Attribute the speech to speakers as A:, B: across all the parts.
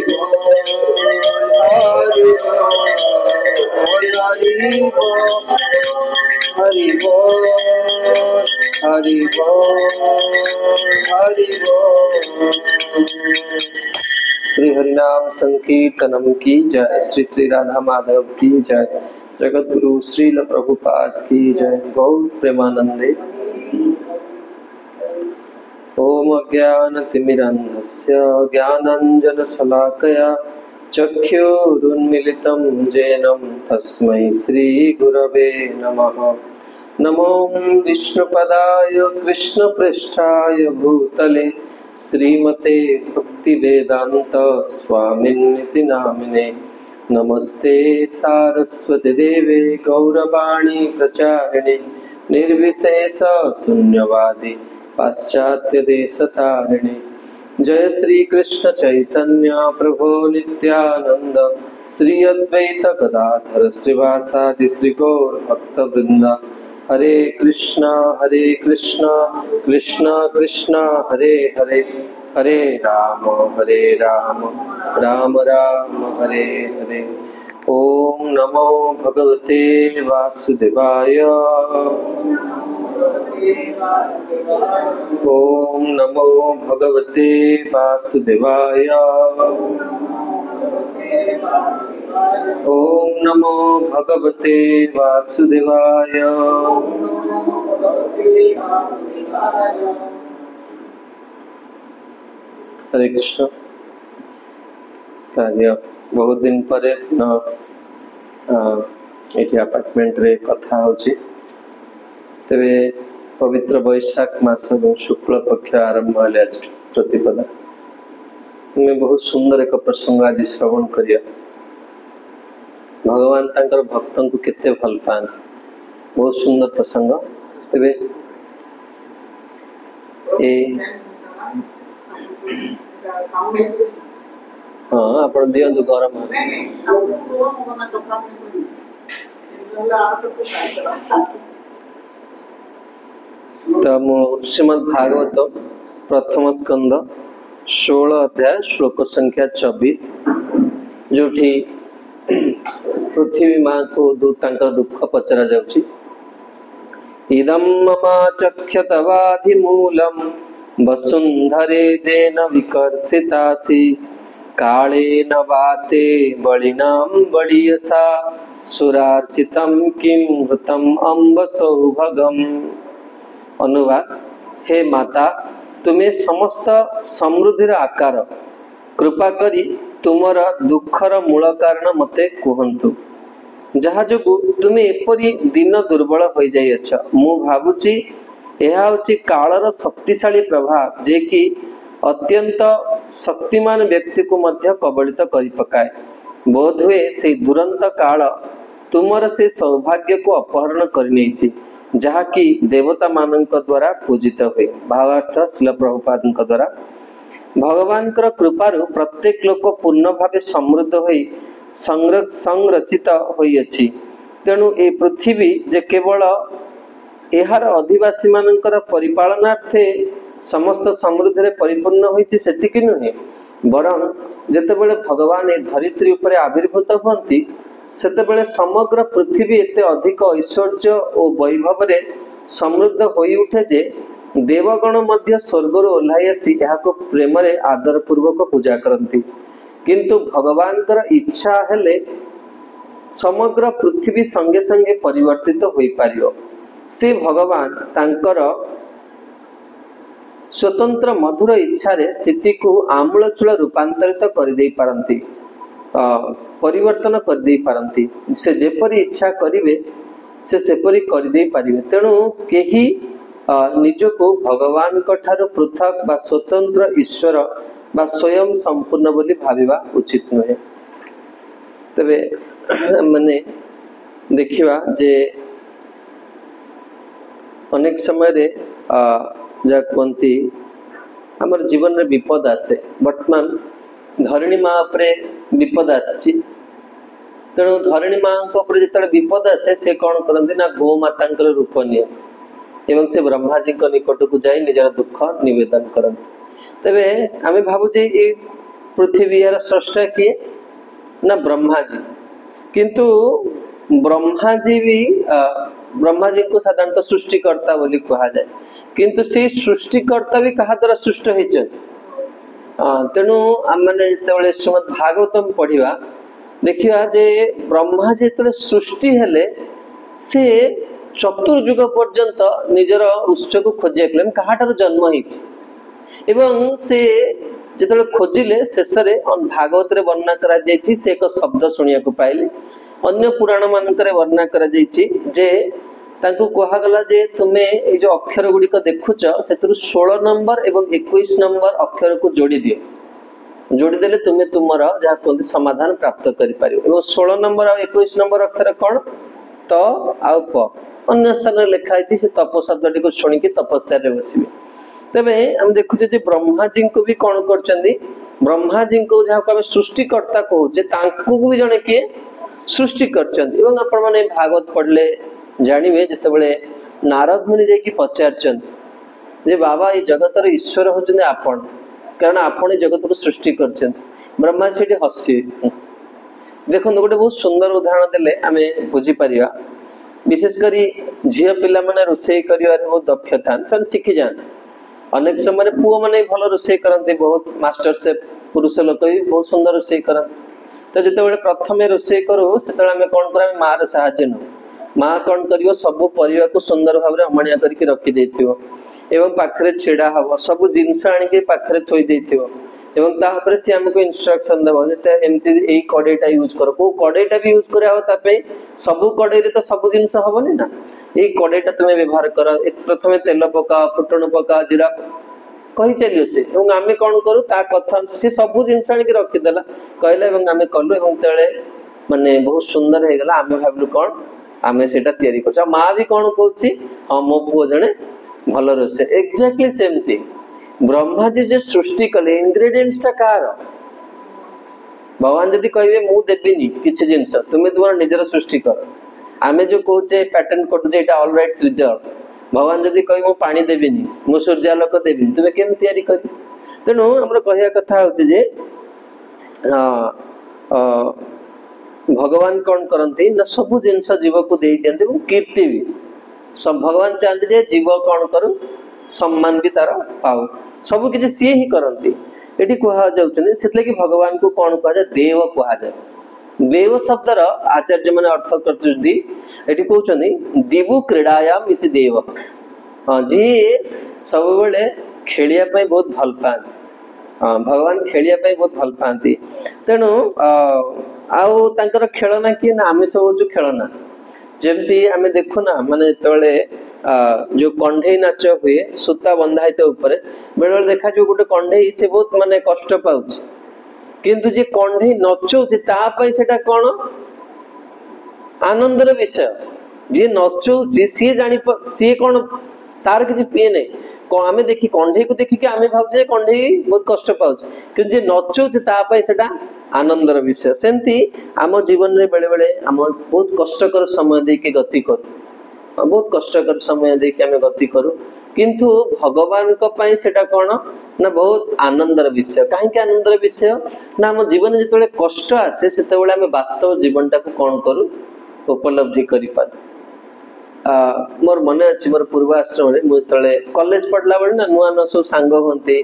A: हरि बोल हरि बोल। श्री हरिनाम संकीर्तनम की जय। श्री श्री राधा माधव की जय। जगत गुरु श्रील प्रभुपाद की जय। गौर प्रेमानंदे। ओम अज्ञानतिमिरन्धस्य ज्ञानाञ्जनशलाकया चक्षुरुन्मीलितं येन तस्मै श्रीगुरवे नमः। नमो विष्णुपदाय कृष्णपृष्ठाय भूतले श्रीमते भक्तिवेदान्त स्वामिन्निति नामिने। नमस्ते सारस्वती देवे गौरवाणी प्रचारिणे निर्विशेष शून्यवादी पाश्चात्य देशतारिणे। जय श्री कृष्ण चैतन्य प्रभु नित्यानंद श्री अद्वैत गदाधर श्रीवासादि श्री गौर भक्त वृंद। हरे कृष्णा कृष्ण कृष्ण हरे हरे, हरे राम राम राम हरे हरे। ओम नमो भगवते वासुदेवाय। ओम नमो भगवते वासुदेवाय। ओम नमो भगवते वासुदेवाय। हरे कृष्ण। बहुत दिन पर ये अपार्टमेंट रे कथा होची। तेरे पवित्र वैशाख मास शुक्ल पक्ष आरंभ है आज प्रतिपदा। मैं बहुत सुंदर एक प्रसंग आज श्रवण करिया। भगवान तांकर भक्तों को केते भल पान। बहुत सुंदर प्रसंग। तेरे हाँ आपण दियंतु गरम। श्रीमद् भागवत प्रथम स्कंद 16 अध्याय श्लोक संख्या 24 जो पृथ्वी माँ को दुख पचरा जाउछि। इदं मम चक्षतवाधिमूलम् वसुंधरे जेन विकर्षितासि कालेन वाते बलिनां बलियसा सुरार्चितं किं हृतम् अम्ब सौभगम्। अनुवाद। हे माता, तुम्हें समस्त समृद्धिर आकार कृपा करी तुमर दुखर मूल कारण मते कहंतु। जहा जोगु तुम्हें एपरी दिन दुर्बल हो जाइछ। मु भाबुची यह होची कालर शक्तिशाली प्रभाव जे कि अत्यंत शक्तिमान व्यक्ति को मध्य कबलित करि पकाए। बोध हुए से दुरंत काल तुमर से सौभाग्य को अपहरण करनेछि जहा कि देवता मानक द्वारा पूजित हुए। भावार्थ श्रील प्रभुपाद द्वारा भगवान कृपारु प्रत्येक लोक पूर्ण भावे समृद्ध होई संरचित होई अछि। तेणु ए पृथ्वी जे केवल एहार अधिवासी मानकर परिपालनार्थे समस्त समृद्धि परिपूर्ण होइछि सेतिकि नुहे, बरं जेतेबेले भगवान ए धरित्री उपरे आविर्भूत होती सेतेबेले समग्र पृथ्वी एते अधिक ऐश्वर्य और वैभव रे समृद्ध होई उठे जे देवगण मध्य स्वर्गर ओह्लाई आसी एहाको प्रेम रे आदर पूर्वक पूजा करती। किंतु भगवान इच्छा हेले समग्र पृथ्वी संगे संगे परिवर्तित होई पारियो। से भगवान तांकर स्वतंत्र मधुर इच्छा रे स्थिति को आमूलचूल रूपांतरित कर दे पारंती, परिवर्तन कर दे पारंती। से जेपरी इच्छा करिवे से सेपरी कर दे पारिवे। तेणु केही निजको भगवान ठारू पृथक बा स्वतंत्र ईश्वर बा स्वयं संपूर्ण बोली भाविबा उचित नुहे। तबे माने देखिवा जे अनेक समय रे जा कहती आमर जीवन रे विपद आसे। वर्तमान धरणी माँ उपरे विपद आसी। तेणु धरणी माँ जो विपद आसे से कौन करती ना गोमाता रूप निये एवं से ब्रह्मा जी निकट को जाई निजर दुख निवेदन करते। तेबे आमे भाबुजे पृथ्वी यार स्रष्टा किए ना ब्रह्मा जी। किंतु ब्रह्मा जी भी ब्रह्मा जी को साधारणतः सृष्टिकर्ता बोली कहा जाए, किंतु से सृष्टिकर्ता भी कहा द्वारा सृष्ट होइछन। तेणु आमने जेतेबेले श्रीमद् भागवतम पढ़िबा देखिया जे ब्रह्मा जी जेतेबेले सृष्टि हेले से चतुर्युग पर्यंत निजर उत्स को खोजे कहाठार जन्म होइछि एवं से जेतेबेले खोजिले शेष रे भागवत रे वर्णना करा जायछि से एक शब्द सुनिया को पाइले। अन्य पुराण मानकरे वर्णना करा जायछि जे तांको कहा गला जे तुमे ए जो अक्षर गुडी को देखुछ सेतरु 16 नंबर एवं 21 नंबर अक्षर को जोड़ी दियो, जोड़ी देले तुमे तुमर जहा कोन समाधान प्राप्त करि पारियो। एवं 16 नंबर और 21 नंबर अक्षर कोन त आ प अन्य स्थान रे लिखा आछि से तप शब्दटी को सुनि कि तपस्या रे बसिबे। तबे हम देखुचे जे ब्रह्मा जी को भी कोन करचंदी, ब्रह्मा जी को जहा को हम सृष्टिकर्ता को जे तांको को भी जने के सृष्टि करचंदी। एवं आपण माने भागवत पढ़ले जानिबे जेतेबेले नारद मुनि जे कि पचारचंद जे बाबा ए जगत रे ईश्वर होचंदे आपण, कारण आपण जगत को सृष्टि करचंद। ब्रह्मा सेठी हसी देखो गोटे बहुत सुंदर उदाहरण देले आमे बुझी परिया। विशेष करी झियो पिला माने रोषेई करिवार बहुत दक्ष थान सन सिखि जान। अनेक समय पुओ माने भलो रोषेई करंती, बहुत मास्टर शेफ पुरुष लोक भी बहुत सुंदर रोषेई करन। तो जेतेबेले प्रथमे रोषेई करू सेतेबेले आमे कोन करा मार सहाय्य न माँ कौन करियो सब परिवा को सुंदर भाव रे अमणिया करके रखी देथियो एवं पाखरे छेड़ा हबो सब जिंस आनि के पाखरे थोई देथियो एवं ता ऊपर से हमको इंस्ट्रक्शन देबो जे एमती एई कडेटा यूज करो। को कडेटा भी यूज करे हो तापे सब कड़े रे तो सब जिंस हबोनी ना, एई कडेटा तुमे व्यवहार करो। एक प्रथमे तेल पका फुटण पका जीरा कहि चलियो से एवं आमे कोन करू ता कथा से सब जिंस आनि के रखी देला कहले एवं आमे कलु एवं तेले माने बहुत सुंदर हे गेला। आमे भाबलु कोन आमे सेटा तयारी करछा। माँ भी कोन कहूची हां मो पुओ जणे भलो रोसे एक्जेक्टली सेमती ब्रह्मा जी जे सृष्टि कले इंग्रेडिएंट्स ता कार भगवान जदी कहबे मु देबिनी किछि जिंस तुमे तुमरा निजर सृष्टि कर। आमे जो कहूचे पैटर्न कर दे एटा ऑल राइट रिजल्ट, भगवान जदी कहबे मु पानी देबिनी मु सूर्यालोक देबिनी तुमे केम तयारी करी। तेनु हमर कहिया कथा होचे जे भगवान कौन करती ना सब जिनस जीव को दे दियंती कीर्ति भी सब भगवान चाहते जे जीव कौन करू सम्मान भी तार पाऊ सब किछि सी ही करती। एठी कहा जाउछन सेतले कि भगवान को कौन कहा जाय देव कहा जाय। देव शब्दर आचार्य माने अर्थ करथि एठी कहउछन दिवु क्रीडायाम इति देव। हां जी सब बेले खेलिया पय बहुत भल पान, भगवान खेलिया पय बहुत भल पाती। तेणु आउ तांकर खेलना किए ना आमे सब जो खेलना जेमती आमे देखु ना माने तळे जो कंढई नाच हुए सूता बंधा हिते ऊपर बेले बेले देखा जो गोटे कंढई से बहुत माने कष्ट पाउछ, किंतु जे कंढई नचौ जे ता पय सेटा कोन आनंदर विषय। जे नचौ जे सी जानि सी कोन तार किछि पिए नै आमे देखि कंढई को देखि के आमे भाबजे कंढई बहुत कष्ट पाउछ, कि जे नचौ जे ता पय सेटा आनंदर विषय। सेमती आम जीवन रे बेले बेले आम बहुत कष्टकर समय दे के गति करू, बहुत कष्टकर समय दे के आमे गति करू, किंतु भगवान को पय सेटा कोन ना बहुत आनंदर विषय। काहे के आनंदर विषय ना आम जीवन जेतेबेले कष्ट आसे सेतेबेले आमे वास्तव जीवनटा को कोन करू उपलब्धि करि पार। मोर मने अछि मोर पूर्वाश्रम रे मु तळे कॉलेज पढ़ला बेले ना नुआ न सब सांग होंती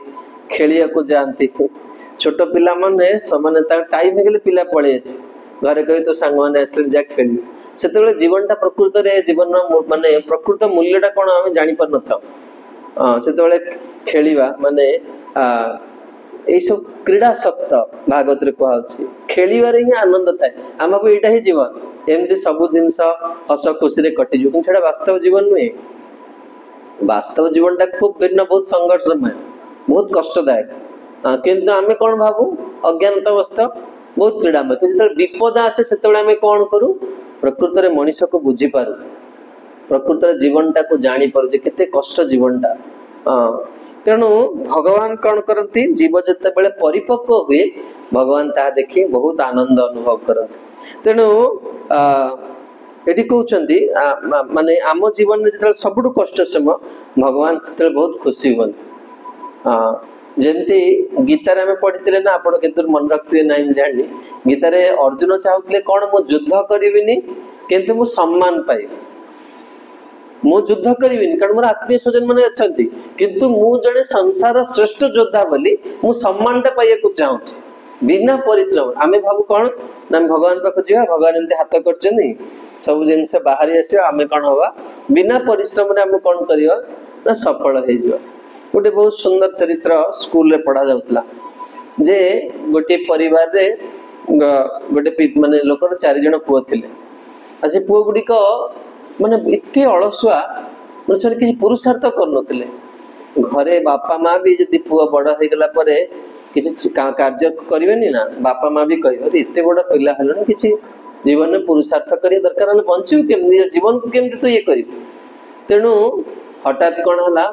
A: खेलिया को जानती छोट पिला माने समाने ता टाइम हेगले पिला पळे आसे घरे कहि तो सांग माने आसले जा खेली सेतेबेले जीवनटा प्रकृत रे जीवन माने प्रकृत मूल्यटा कोन आमे जानि पर न था। सेतेबेले खेलिबा माने ए सब क्रीडा सक्त भागवत रे कहउछि खेलिबा रे ही आनंद थाए। हमको एटा ही जीवन एमती सब जिंस हस खुशी रे कटि जो, किंतु वास्तव जीवन नुहे। वास्तव जीवनटा खूब भिन्न बहुत संघर्षमय बहुत कष्टदायक, किंतु आमे कोन भाबू अज्ञानतावस्था बहुत क्रीडामय। जेतेबेले विपद आसे सेतेबेले आमे कोन करू प्रकृत रे मनुष्य को बुझी पारू, प्रकृत रे जीवनटा को जानि पारू जे केते कष्ट जीवनटा। तेणु भगवान कौन करती जीव जिते बेले परिपक्व हुए भगवान ता देखि बहुत आनंद अनुभव करते। तेणु एटी कहउचंदी माने आम जीवन में जते सबटु कष्ट समय भगवान से बहुत खुशी हुन। ଯେମିତି ଗୀତାରେ ଆମେ ପଢିଥିଲେ ନା, ଆପଣ କେତେ ମନେ ରଖିଥିବେ ନାହିଁ ମୁଁ ଜାଣିନି। ଗୀତାରେ ଅର୍ଜୁନ ଚାହୁଁଥିଲେ କଣ, ମୁଁ ଯୁଦ୍ଧ କରିବିନି କିନ୍ତୁ ମୁଁ ସମ୍ମାନ ପାଇବି। ମୁଁ ଯୁଦ୍ଧ କରିବିନି କାରଣ ମୋର ଆତ୍ମୀୟ ସ୍ୱଜନ ମାନେ ଅଛନ୍ତି, କିନ୍ତୁ ମୁଁ ଜଣେ ସଂସାର ଶ୍ରେଷ୍ଠ ଯୋଦ୍ଧା ବୋଲି ମୁଁ ସମ୍ମାନଟା ପାଇବାକୁ ଚାହୁଁଛି ବିନା ପରିଶ୍ରମ। ଆମେ ଭାବୁ କଣ ନା ଆମେ ଭଗବାନ ପାଖକୁ ଯିବା, ଭଗବାନ ଏମିତି ହାତ କରିଛନ୍ତି ସବୁ ଜିନିଷ ବାହାରି ଆସିବ, ଆମେ କଣ ହବା ବିନା ପରିଶ୍ରମରେ ଆମେ କଣ କରିବା ନା ସଫଳ ହେଇଯିବା। ଗୋଟେ ବହୁତ ସୁନ୍ଦର ଚରିତ୍ର ସ୍କୁଲରେ ପଢା ଯାଉଥିଲା ଯେ ଗୋଟିଏ ପରିବାରରେ ଗୋଟେ ମାନେ ଲୋକର 4 ଜଣ ପୁଅ ଥିଲେ। ଆଉ ସେ ପୁଅ ଗୁଡିକ ମାନେ ଏତେ ଅଳସୁଆ, ମାନେ ସେମାନେ କିଛି ପୁରୁଷାର୍ଥ କରୁନଥିଲେ। ଘରେ ବାପା ମା ବି ଯଦି ପୁଅ ବଡ ହେଇଗଲା ପରେ କିଛି କାର୍ଯ୍ୟ କରିବେନି ନା, ବାପା ମା ବି କହିବେ ଏତେ ବଡ ପିଲା ହେଲଣି, କିଛି ଜୀବନରେ ପୁରୁଷାର୍ଥ କରିବା ଦରକାର, ହେଲେ ବଞ୍ଚିବୁ କେମିତି, ଜୀବନକୁ କେମିତି ତୁ ଇଏ କରିବୁ। ତେଣୁ ହଠାତ୍ କଣ ହେଲା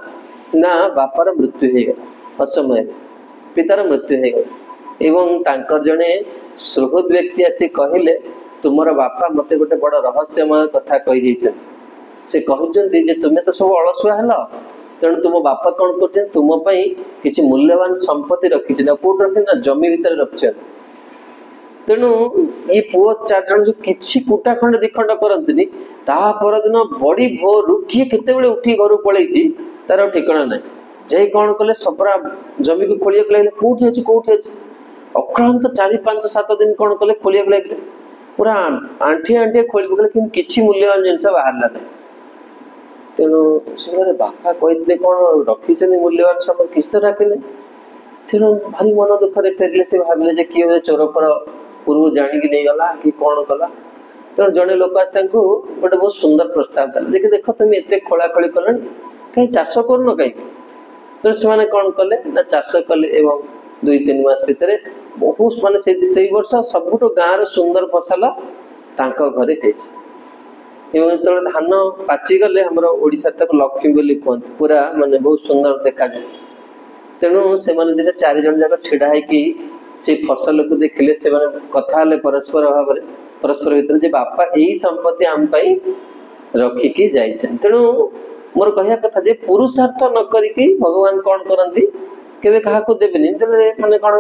A: ନା ବାପାର ମୃତ୍ୟୁ ହେଇଗଲା, ଅସମୟରେ ପିତାର ମୃତ୍ୟୁ ହେଇଗଲା। ଏବଂ ତାଙ୍କର ଜଣେ ସୁହୃଦ ବ୍ୟକ୍ତି ଆସି କହିଲେ, ତୁମର ବାପା ମତେ ଗୋଟେ ବଡ ରହସ୍ୟମୟ କଥା କହିଯାଇଛନ୍ତି। ସେ କହିଛନ୍ତି ଯେ ତୁମେ ତ ସବୁ ଅଳସୁଆ ହେଲ, ତେଣୁ ତୁମ ବାପା କଣ କରୁଛନ୍ତି, ତୁମ ପାଇଁ କିଛି ମୂଲ୍ୟବାନ ସମ୍ପତ୍ତି ରଖିଛନ୍ତି। ଆଉ କୋଉଠି ରଖିଛନ୍ତି ନା ଜମି ଭିତରେ ରଖିଛନ୍ତି। ତେଣୁ ଏଇ ପୁଅ 4 ଜଣ ଯୋଉ କିଛି କୁଟା ଖଣ୍ଡେ 2 ଖଣ୍ଡ କରନ୍ତିନି, ତା ପରଦିନ ବଡି ଭୋରରୁ କିଏ କେତେବେଳେ ଉଠି ଘରୁ ପଳେଇଛି ତାର ଠିକଣା ନାହିଁ। ଯାଇ କଣ କଲେ, ସବରା ଜମିକୁ ଖୋଳିବାକୁ ଲାଗିଲେ, କୋଉଠି ଅଛି କୋଉଠି ଅଛି। ଅକ୍ଳାନ୍ତ 4, 5, 7 ଦିନ କଣ କଲେ, ଖୋଳିବାକୁ ଲାଗିଲେ, ପୁରା ଆଣ୍ଠିଏ ଆଣ୍ଠିଏ ଖୋଳି ପକେଇଲେ, କିନ୍ତୁ କିଛି ମୂଲ୍ୟବାନ ଜିନିଷ ବାହାରିଲା ନାହିଁ। ତେଣୁ ସେମାନେ ବାପା କହିଥିଲେ କଣ ରଖିଛନ୍ତି ମୂଲ୍ୟବାନ ସମ୍ପତ୍ତି, କିଛି ତ ରଖିଲେ। ତେଣୁ ଭାରି ମନ ଦୁଃଖରେ ଫେରିଲେ। ସେ ଭାବିଲେ ଯେ କିଏ ଚୋର ଫୋର ପୂର୍ବରୁ ଜାଣିକି ନେଇଗଲା କି କଣ କଲା। ତେଣୁ ଜଣେ ଲୋକ ଆସି ତାଙ୍କୁ ଗୋଟେ ବହୁତ ସୁନ୍ଦର ପ୍ରସ୍ତାବ ଦେଲା ଯେ ଦେଖ ତୁମେ ଏତେ ଖୋଳାଖୋଳି କଲଣି, କାହିଁ ଚାଷ କରୁନ କାହିଁକି। ତେଣୁ ସେମାନେ କଣ କଲେ ନା ଚାଷ କଲେ, ଏବଂ 2-3 ମାସ ଭିତରେ ବହୁତ ମାନେ ସେଇ ବର୍ଷ ସବୁଠୁ ଗାଁର ସୁନ୍ଦର ଫସଲ ତାଙ୍କ ଘରେ ହେଇଛି। ଏବଂ ଯେତେବେଳେ ଧାନ ପାଚିଗଲେ, ଆମର ଓଡିଶାରେ ତାକୁ ଲକ୍ଷ୍ମୀ ବୋଲି କୁହନ୍ତି, ପୁରା ମାନେ ବହୁତ ସୁନ୍ଦର ଦେଖାଯାଏ। ତେଣୁ ସେମାନେ ଦିନେ 4 ଜଣ ଯାକ ଛିଡା ହେଇକି ସେ ଫସଲକୁ ଦେଖିଲେ। ସେମାନେ କଥା ହେଲେ ପରସ୍ପର ଭିତରେ ଯେ ବାପା ଏଇ ସମ୍ପତ୍ତି ଆମ ପାଇଁ ରଖିକି ଯାଇଛନ୍ତି। ତେଣୁ ମୋର କହିବା କଥା ଯେ ପୁରୁଷାର୍ଥ ନ କରିକି ଭଗବାନ କଣ କରନ୍ତି, କେବେ କାହାକୁ ଦେବେନି। ମାନେ କଣ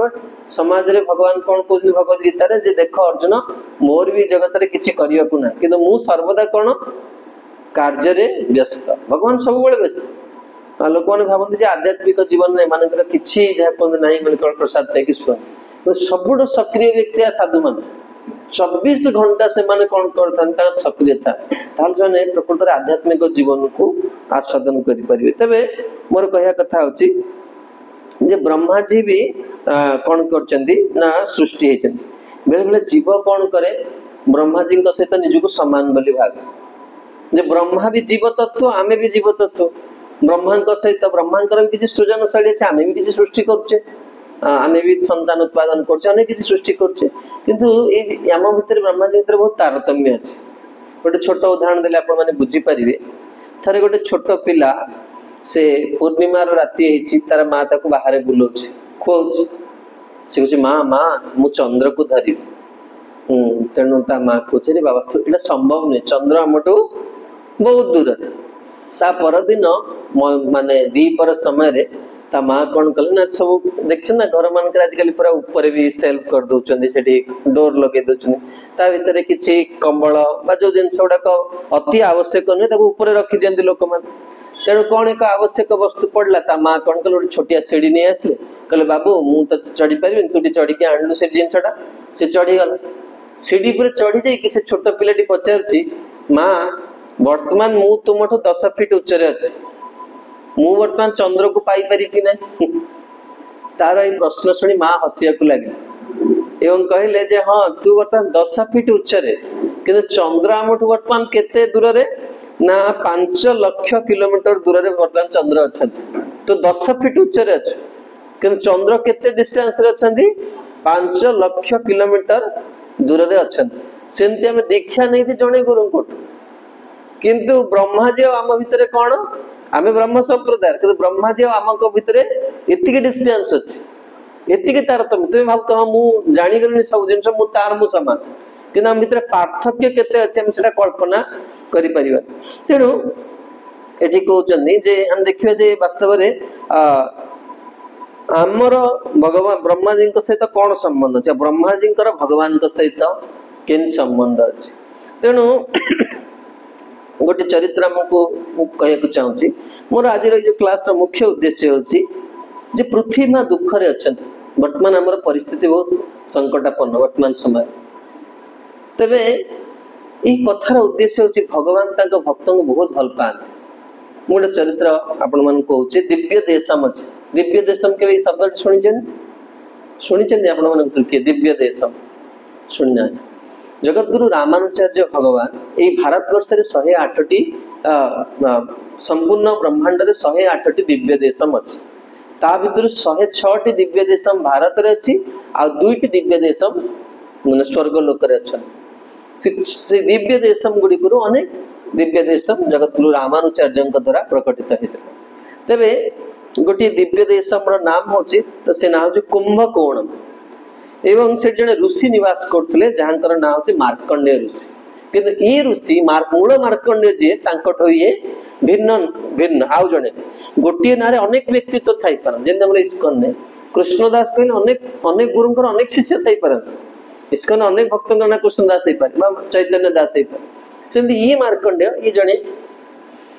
A: ସମାଜରେ ଭଗବାନ କଣ କହୁଛନ୍ତି ଭଗବତ ଗୀତାରେ, ଯେ ଦେଖ ଅର୍ଜୁନ, ମୋର ବି ଜଗତରେ କିଛି କରିବାକୁ ନାହିଁ, କିନ୍ତୁ ମୁଁ ସର୍ବଦା କଣ କାର୍ଯ୍ୟରେ ବ୍ୟସ୍ତ। ଭଗବାନ ସବୁବେଳେ ବ୍ୟସ୍ତ। ଲୋକମାନେ ଭାବନ୍ତି ଯେ ଆଧ୍ୟାତ୍ମିକ ଜୀବନରେ ଏମାନଙ୍କର କିଛି ଯାହା କୁହନ୍ତି ନାହିଁ, ମାନେ କଣ ପ୍ରସାଦ ପାଇକି ଶୁଣନ୍ତି। ସବୁଠୁ ସକ୍ରିୟ ବ୍ୟକ୍ତି ସାଧୁ ମାନେ 24 ଘଣ୍ଟା ସେମାନେ କଣ କରିଥାନ୍ତି, ତାଙ୍କର ସକ୍ରିୟତା। ତାହେଲେ ସେମାନେ ପ୍ରକୃତରେ ଆଧ୍ୟାତ୍ମିକ ଜୀବନକୁ ଆସ୍ୱାଦନ କରିପାରିବେ। ତେବେ ମୋର କହିବା କଥା ହଉଛି ଯେ ବ୍ରହ୍ମାଜୀ ବି କଣ କରିଛନ୍ତି ନା ସୃଷ୍ଟି ହେଇଛନ୍ତି। ବେଳେ ବେଳେ ଜୀବ କଣ କରେ, ବ୍ରହ୍ମାଜୀଙ୍କ ସହିତ ନିଜକୁ ସମାନ ବୋଲି ଭାବେ। ଯେ ବ୍ରହ୍ମା ବି ଜୀବ ତତ୍ତ୍ୱ, ଆମେ ବି ଜୀବ ତତ୍ତ୍ୱ। ବ୍ରହ୍ମାଙ୍କ ସହିତ ବ୍ରହ୍ମାଙ୍କର ବି କିଛି ସୃଜନଶୈଳୀ ଅଛି, ଆମେ ବି କିଛି ସୃଷ୍ଟି କରୁଛେ, ଆମେ ବି ସନ୍ତାନ ଉତ୍ପାଦନ କରୁଛେ, ଅନେକ କିଛି ସୃଷ୍ଟି କରୁଛେ। କିନ୍ତୁ ଏଇ ଆମ ଭିତରେ ବ୍ରହ୍ମାଜୀ ଭିତରେ ବହୁତ ତାରତମ୍ୟ ଅଛି। ଗୋଟେ ଛୋଟ ଉଦାହରଣ ଦେଲେ ଆପଣ ମାନେ ବୁଝିପାରିବେ। ଥରେ ଗୋଟେ ଛୋଟ ପିଲା, ସେ ପୂର୍ଣ୍ଣିମାର ରାତି ହେଇଛି, ତାର ମା ତାକୁ ବାହାରେ ବୁଲଉଛି, ଖୁଆଉଛି। ସେ କହୁଛି ମା ମୁଁ ଚନ୍ଦ୍ରକୁ ଧରିବି। ତେଣୁ ତା ମା କହୁଛି ବାବା ଏଇଟା ସମ୍ଭବ ନୁହେଁ, ଚନ୍ଦ୍ର ଆମଠୁ ବହୁତ ଦୂରରେ। ତା ପରଦିନ ମାନେ 2 ସମୟରେ ତା ମା କଣ କଲେ ନା, ସବୁ ଦେଖିଛନ୍ତି ନା ଘର ମାନଙ୍କରେ ଆଜିକାଲି ପୁରା ଉପରେ ବି ସେଲ୍ଫ କରିଦଉଛନ୍ତି, ସେଠି ଡୋର ଲଗେଇ ଦଉଛନ୍ତି, ତା ଭିତରେ କିଛି କମ୍ବଳ ବା ଯୋଉ ଜିନିଷ ଗୁଡାକ ଅତି ଆବଶ୍ୟକ ନୁହେଁ ତାକୁ ଉପରେ ରଖିଦିଅନ୍ତି ଲୋକମାନେ। ତେଣୁ କଣ ଏକ ଆବଶ୍ୟକ ବସ୍ତୁ ପଡିଲା, ତା ମା କଣ କଲେ ଗୋଟେ ଛୋଟିଆ ସିଢି ନେଇ ଆସିଲେ, କହିଲେ ବାବୁ ମୁଁ ତ ଚଢି ପାରିବିନି, ତୁ ଟିକେ ଚଢିକି ଆଣିଲୁ ସେ ଜିନିଷଟା। ସେ ଚଢିଗଲା। ସିଢି ଉପରେ ଚଢି ଯାଇକି ସେ ଛୋଟ ପିଲାଟି ପଚାରୁଛି, ମା ବର୍ତ୍ତମାନ ମୁଁ ତୁମଠୁ 10 ଫିଟ ଉଚ୍ଚରେ ଅଛି, ମୁଁ ବର୍ତ୍ତମାନ ଚନ୍ଦ୍ରକୁ ପାଇପାରିବି କି ନାହିଁ। ତାର ଏଇ ପ୍ରଶ୍ନ ଶୁଣି ମା ହସିବାକୁ ଲାଗିଲେ ଏବଂ କହିଲେ ଯେ ହଁ ତୁ ବର୍ତ୍ତମାନ 10 ଫିଟ ଉଚ୍ଚରେ, କିନ୍ତୁ ଚନ୍ଦ୍ର ଆମଠୁ ବର୍ତ୍ତମାନ କେତେ ଦୂରରେ ନା 5 ଲକ୍ଷ କିଲୋମିଟର ଦୂରରେ ବର୍ତ୍ତମାନ ଚନ୍ଦ୍ର ଅଛନ୍ତି। ତୁ 10 ଫିଟ ଉଚ୍ଚରେ ଅଛୁ, କିନ୍ତୁ ଚନ୍ଦ୍ର କେତେ ଡିଷ୍ଟାନ୍ସ ରେ ଅଛନ୍ତି, 5 ଲକ୍ଷ କିଲୋମିଟର ଦୂରରେ ଅଛନ୍ତି। ସେମିତି ଆମେ ଦୀକ୍ଷା ନେଇଛି ଜଣେ ଗୁରୁଙ୍କଠୁ, କିନ୍ତୁ ବ୍ରହ୍ମାଜୀ ଆଉ ଆମ ଭିତରେ କଣ, ଆମେ ବ୍ରହ୍ମ ସମ୍ପ୍ରଦାୟ, କିନ୍ତୁ ବ୍ରହ୍ମାଜୀ ଆଉ ଆମଙ୍କ ଭିତରେ ଏତିକି ଡିଷ୍ଟାନ୍ସ ଅଛି, ଏତିକି ତାରତମ୍ୟ। ତୁମେ ଭାବୁଛ ହଁ ମୁଁ ଜାଣିଗଲିଣି ସବୁ ଜିନିଷ, ମୁଁ ସମାନ, କିନ୍ତୁ ଆମ ଭିତରେ ପାର୍ଥକ୍ୟ କେତେ ଅଛି ଆମେ ସେଟା କଳ୍ପନା କରିପାରିବା। ତେଣୁ ଏଠି କହୁଛନ୍ତି ଯେ ଆମେ ଦେଖିବା ଯେ ବାସ୍ତବରେ आमर भगवान ब्रह्माजी सहित कौन संबंध अच्छे ब्रह्माजी भगवान सहित केन संबंध अच्छे तेणु गोटे चरित्र आमको कहूँ चाहूँगी मोर आज जो क्लास मुख्य उद्देश्य होची पृथ्वी माँ दुख रे अच्छा वर्तमान आमर परिस्थिति बहुत संकटापन्न वर्तमान समय तेरे यही कथार उद्देश्य होची भगवान तांको भक्तों को बहुत भल पाते गोटे चरित्र आपण मन कहूँ दिव्य देशम अच्छे दिव्य देशम के शब्द शुणी आपण मन किए दिव्य देशम शुणना जगतगुरु रामानुचार्य भगवान यही भारतवर्ष 108टी संपूर्ण ब्रह्मांड 108टी दिव्य देशम अच्छी ता भर 106टी दिव्य देशम भारत रे अच्छी आ 2टी दिव्य देशम माने स्वर्ग लोक रे अच्छा से दिव्य देशम गुड़ी अनेक दिव्य देशम जगतगुरु रामानुचार्य द्वारा प्रकटित होता तेरे गोटे दिव्य देशम नाम हूँ तो से ना हूँ कुंभकोणम एवं से जड़े ऋषि निवास करते जहाँ ना हूँ मार्कंडेय ऋषि किंतु ये ऋषि मूल मार्कंडेय जी ये भिन्न भिन्न आउ जड़े गोटे ना अनेक व्यक्तित्व थी पार जमी इस्कन ने कृष्णदास कहले अनेक अनेक गुरुंकर अनेक शिष्य थी पार इस्कन अनेक भक्तों ना कृष्णदास हो पारे चैतन्य दास हो पारे सेमती ये मार्कंडेय ये जड़े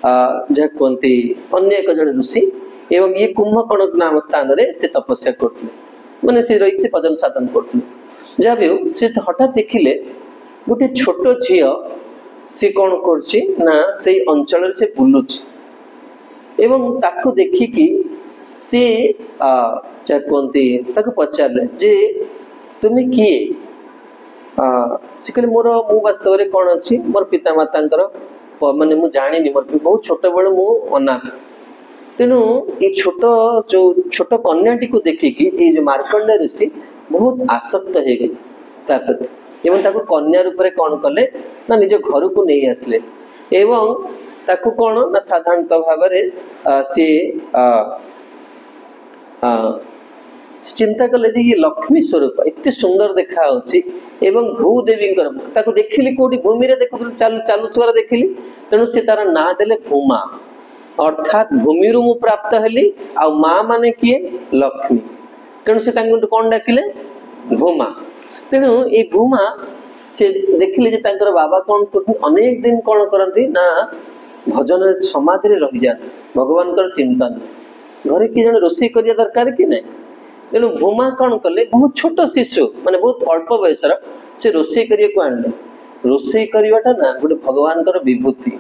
A: जहाँ कहते अन्य एक जड़े ऋषि एवं ये कुंभकोण नाम स्थान रे से तपस्या करते माने से रही से भजन साधन करते जहाँ भी हो से हठात देखिले गोटे छोट झी सी कौन करना से अंचल से बुलुची एवं ताकू देखिकी सी कहते पचारे जे तुम्हें किए से कहले मोर मु वास्तव में कौन अच्छी मोर पिता माता माने मु जानी मोर बहुत छोट बेलू मु अनाथ तेणु ये छोट जो छोट कन्याटी को देखिकी ये जो मार्कंडेय ऋषि बहुत आसक्त हो गई ताप्रति एवं ताको कन्या रूप में कौन कले ना निज घर को नहीं आसले एवं ताको कौन ना साधारणतः भाव सी चिंता कले जे ये लक्ष्मी स्वरूप एत सुंदर देखा एवं भूदेवी देखिली कौटी भूमि रे देखु चलुवर देखिली तेणु से तार ना देले भूमा अर्थात भूमि रु प्राप्त हेली आ माँ माने किए लक्ष्मी तेणु से कौन डाकिले भूमा तेणु ये भूमा से देखिले जे तांकर बाबा कौन करते अनेक दिन कौन करती ना भजन समाधि रे रही जाते भगवान चिंतन घरे किए जन रोषे करिया दरकार कि नहीं तेणु भूमा कौन कले बहुत छोट शिशु माने बहुत अल्प बयसर से रोषे करिया आणले रोषे करवाटा ना गोटे भगवान विभूति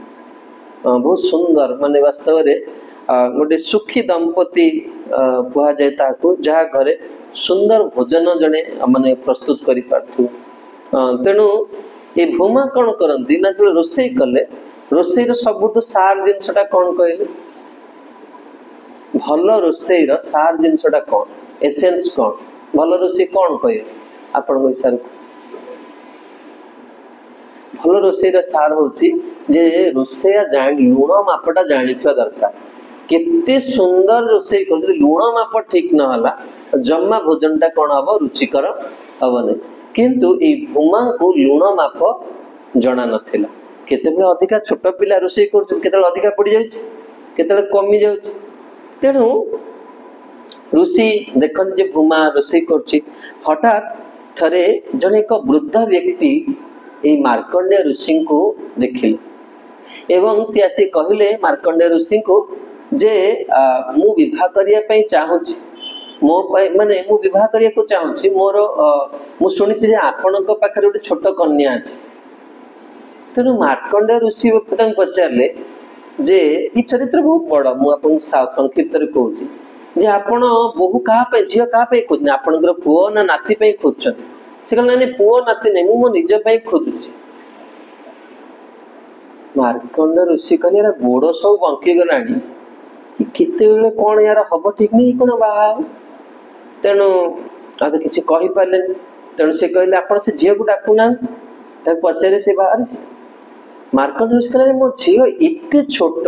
A: बहुत सुंदर माने वास्तव रे गोटे सुखी दंपति कह जाए जहाँ घरे सुंदर भोजन जड़े माने प्रस्तुत करि पारथु तेणु ये भूमा कौन करती ना जो रोषे कले रोषे सबुठ सार जिनसटा कौन कहले भल रोषे सार जिनसटा कौन एसेंस कौन भल रोषे कौन कहे आपण हिसाब भल रोषे सार होची जे रोषेया जान लुण मापटा जानी दरकार केते सुंदर रोषे कर लुण माप ठीक नहला जम्मा भोजन टा कौन हम रुचिकर हम नहीं किंतु ये भूमा को लुण माप जना नथिला केते अधिका छोट पिला रोषे कर अधिका पड़ जाते कमी जा तेणु ऋषि देखते भूमा रोषे कर हठात थरे जने एक वृद्ध व्यक्ति ये मार्कंडेय ऋषि को देखिले एवं सी आसी कहले मार्कंडेय ऋषि को जे मु विवाह करिया पई चाहूची मो माने मु विवाह करिया को चाहूची मोर मु सुनिछि जे आपनक पाखरे गोटे छोट कन्या अछि तेणु मार्कंडेय ऋषि पचारे जे ई चरित्र बहुत बड़ मु आपन संक्षिप्त रे कहूची जे आपण बहु कहा पे झियो कहा पे खोजने आपनकर पुओ ना नाती पे खोजछन से कहले नहीं पुओ नाती नहीं मु मो निज पे खोजुची मार्कंडेय ऋषि कहले यार गोड़ सब बंकी गलानी केते बेले कोन यार हब ठीक नहीं कोन बाहा तेणु आ तो किछि कहि पाले तेणु से कहले आपण से झियो को डाकू ना त पचारे से बाहर मार्कंडेय ऋषि कहले मो झियो इते छोट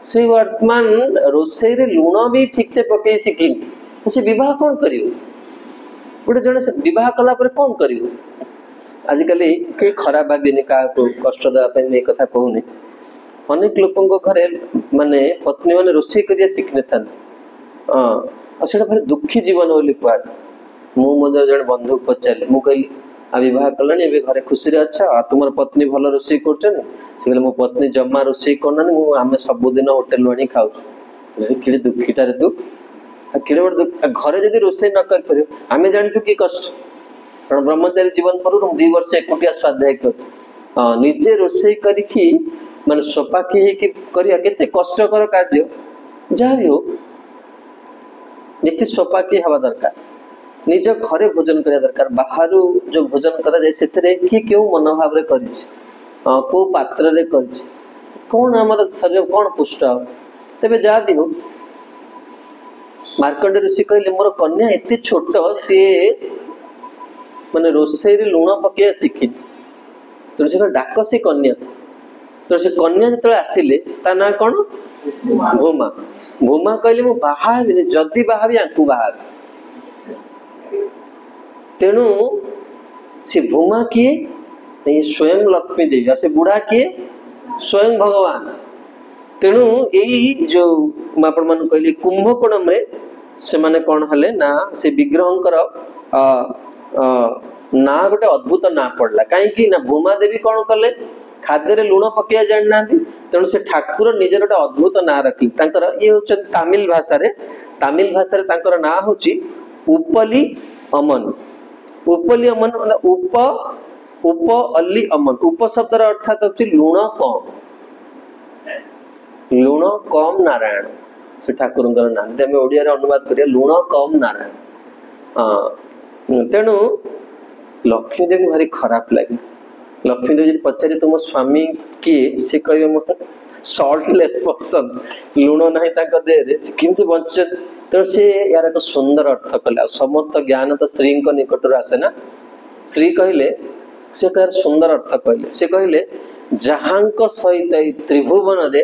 A: से वर्तमान रोषे रे लुण भी ठीक से पकई शिखिन से विवाह कौन कर गोटे जड़े विवाह कला कौन कर आजिकल कई खराब भागनी क्या कष्ट देवाई कथा कहूनी अनेक लोक घरे माने पत्नी मैंने रोषे कर शिखि न था और सेटा भारी दुखी जीवन बोली कह मु मो जड़े बंधु पचारि मु कहली आ बह कलानी ए घरे खुशी अच्छा आ तुम पत्नी भल रोषे कर मो पत्नी जमा रोषे करना आम सबुदिन होटेल आनी खाऊ कि दुखीटार तू कि घरे जब रोषे न कर आम जानचु कि कष्ट कारण ब्रह्मचारी जीवन पर 2 वर्ष एकुटिया स्वाध्याय कर निजे रोषे करी मान सोपाखी के कष्टकर कार्य जहाँ भी हो व्यक्ति सोपाखी हवा दरकार निज घरे भोजन करिया दरकार बाहर जो भोजन करा जाए से किए क्यों मनोभाव रे करिछि को पात्र रे करिछि कौन हमर शरीर कौन पुष्ट तेबे जहाँ भी हो मार्कंडे ऋषि कहले मोर कन्या एते छोट सी माने रोषे लुण पकया शिखी तो से डाक से कन्या तो से कन्या जो आसिले ता ना कौन भूमा भूमा कहले मु बाहाबी जदि बाहाबी आंकु बाहाबी तेणु से भूमा किए स्वयं लक्ष्मी देवी से बुढ़ा किए स्वयं भगवान तेणु यही जो आपण मान कहली कुंभकोणम रे से माने कौन हले ना से विग्रहंकर ना गोटे अद्भुत ना पड़ला कहीं ना भूमा देवी कौन कले खाद्य लुण पकया जाना तेणु से ठाकुर निजर गोटे अद्भुत ना रखी ये हूँ तमिल भाषा ना हूँ उपली अमन उपली अमन उप उप अली अमन उप शब्द अर्थात होची लुण कम नारायण से ठाकुर ना ओडिया रे अनुवाद करिया लुण कम नारायण तेणु लक्ष्मी देवी भारी खराब लगे लक्ष्मी देवी पचारि तुम स्वामी किए से कह सल्टलेस पर्सन लुण ना देह किमती बंच तेणु सी यार एक सुंदर अर्थ कले समस्त ज्ञान तो श्री निकटर आसे ना श्री कहले से कह सुंदर अर्थ कहले से कहले जहाँ सहित त्रिभुवन रे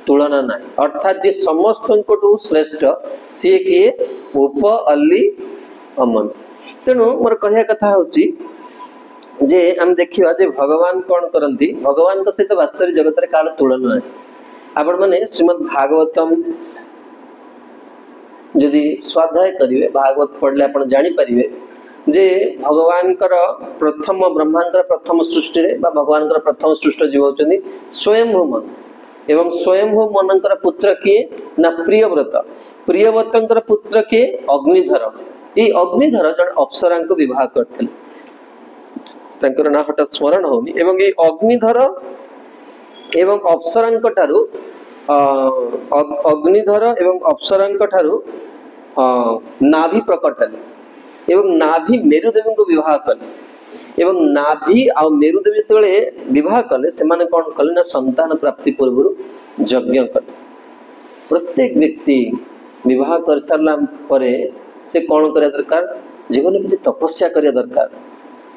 A: तुलना ना अर्थात जे समस्त श्रेष्ठ सी किए उप अली अमन तेणु मोर कहया कथा होची जे हम देखिवा जे भगवान कौन करती भगवान सहित वास्तविक जगत रे कार तुलना ना आपण माने श्रीमद् भागवतम यदि स्वाध्याय करिवे भागवत पढ़ले आपण जानि परिवे जे भगवान कर प्रथम ब्रह्मांकर प्रथम सृष्टि रे बा भगवान कर प्रथम सृष्टि जीव होचंदी स्वयंभू मन एवं स्वयंभू मनंकर पुत्र किए ना प्रियव्रतंकर पुत्र किए अग्निधर ये अग्निधर जन अप्सरा को विवाह करथिले तांकर ना हठात स्मरण होनी एवं ये अग्निधर एवं अप्सरांक ठारू अग्निधर एवं अप्सरांक ठारू नाभि प्रकट हेले एवं नाभि मेरुदेवी को विवाह कले एवं नाभि आ मेरुदेवी तले विवाह कले से माने कौन कले ना संतान प्राप्ति पूर्व यज्ञ कले प्रत्येक व्यक्ति विवाह कर सारला परे से कौन करिया दरकार जीवन किसी तपस्या करिया दरकार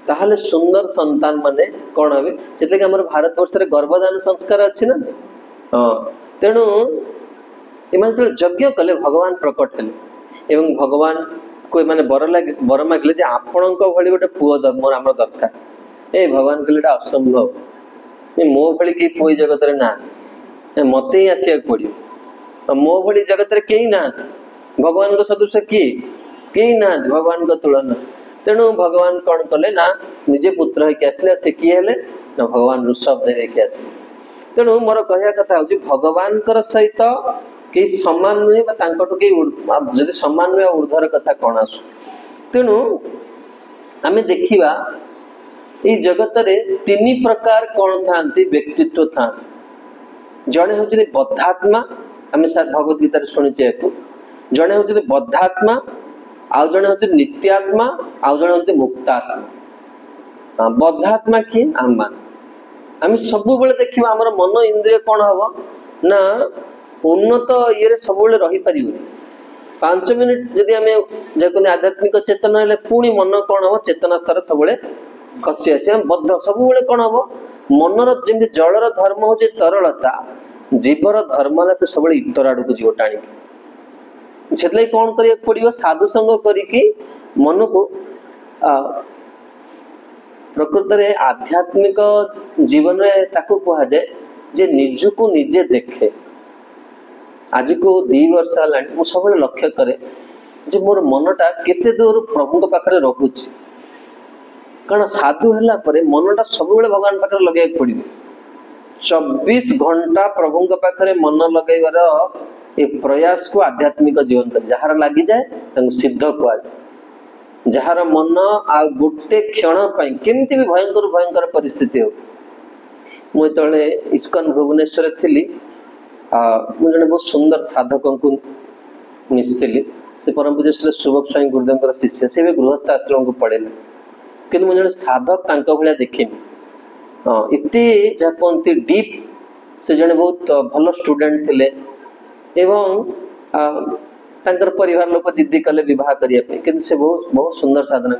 A: ताहले सुंदर संतान माने कौन हे से हमर भारत वर्ष रे गर्भदान संस्कार अच्छी ना तेणु एमाने यज्ञ कले भगवान प्रकट हेले एवं भगवान को माने बर मागिले जे आपण भली गोटे पुओ मोर आम दरकार ए भगवान कहले असंभव मो भली कि पुई जगत रे ना मते ही आसिया पड़ो मो भली जगत रे कई ना भगवान को सदृश किए ना भगवान को तुलना तेणु भगवान कौन कले ना निजे पुत्र होके आसले से किए हेले ना भगवान ऋषभ देव के आसले तेणु मोर कहया कथा होची भगवान कर सहित के समान नुहे बा तांकटो के जदि समान नुहे ऊर्ध्वर कथा कौन आसु तेणु आमे देखिबा ए जगत रे 3 प्रकार कौन थांती व्यक्तित्व था जणे होची बद्धात्मा आमे भगवत गीता रे सुनिचे को जणे होची बद्धात्मा आउ जणे होची नित्यात्मा आउ जणे होची मुक्तात्मा बद्धात्मा किए आम सब बेले देखिए आमर मन इंद्रिय कौन हम ना उन्नत ये सब रही पार 5 मिनिट जदि आम जो आध्यात्मिक चेतना हेले पुणी मन कौन हम चेतना स्तर सब खसी आस बद्ध सब कौन हम मनर जमी जलर धर्म हूँ तरलता जीवर धर्म है से सब इतर आड़ को जीव टाणी से कौन करिया पड़ो साधु संग करी मन को प्रकृत रे आध्यात्मिक जीवन रे ताको कहा जाए जे निज को निजे देखे आज को 2 वर्ष है सब लक्ष्य करे जे मोर मनटा केते दूर प्रभु पाखे रखुची कारण साधु है मनटा सब भगवान पाखे लगे पड़े 24 घंटा प्रभु पाखे मन लगेबार ये प्रयास को आध्यात्मिक जीवन जार लगी जाए सिद्ध कह जार मन आ गोटे क्षण केमती भी भयंकर भयंकर परिस्थिति हो मुझे इस्कन भुवनेश्वर थी मुझे बहुत सुंदर साधक को मिसली से परम पूज्य श्री सुभग स्वामी गुरुदेव शिष्य से भी गृहस्थ आश्रम को पढ़ेले कि मुझे साधक भाया देखनी इतने जहाँ कहते डीप से जड़े बहुत भल स्टूडेंट थे एवं तांकर परिवार लोग जिद्दी कले विवाह करने कि से बहुत बहुत सुंदर साधना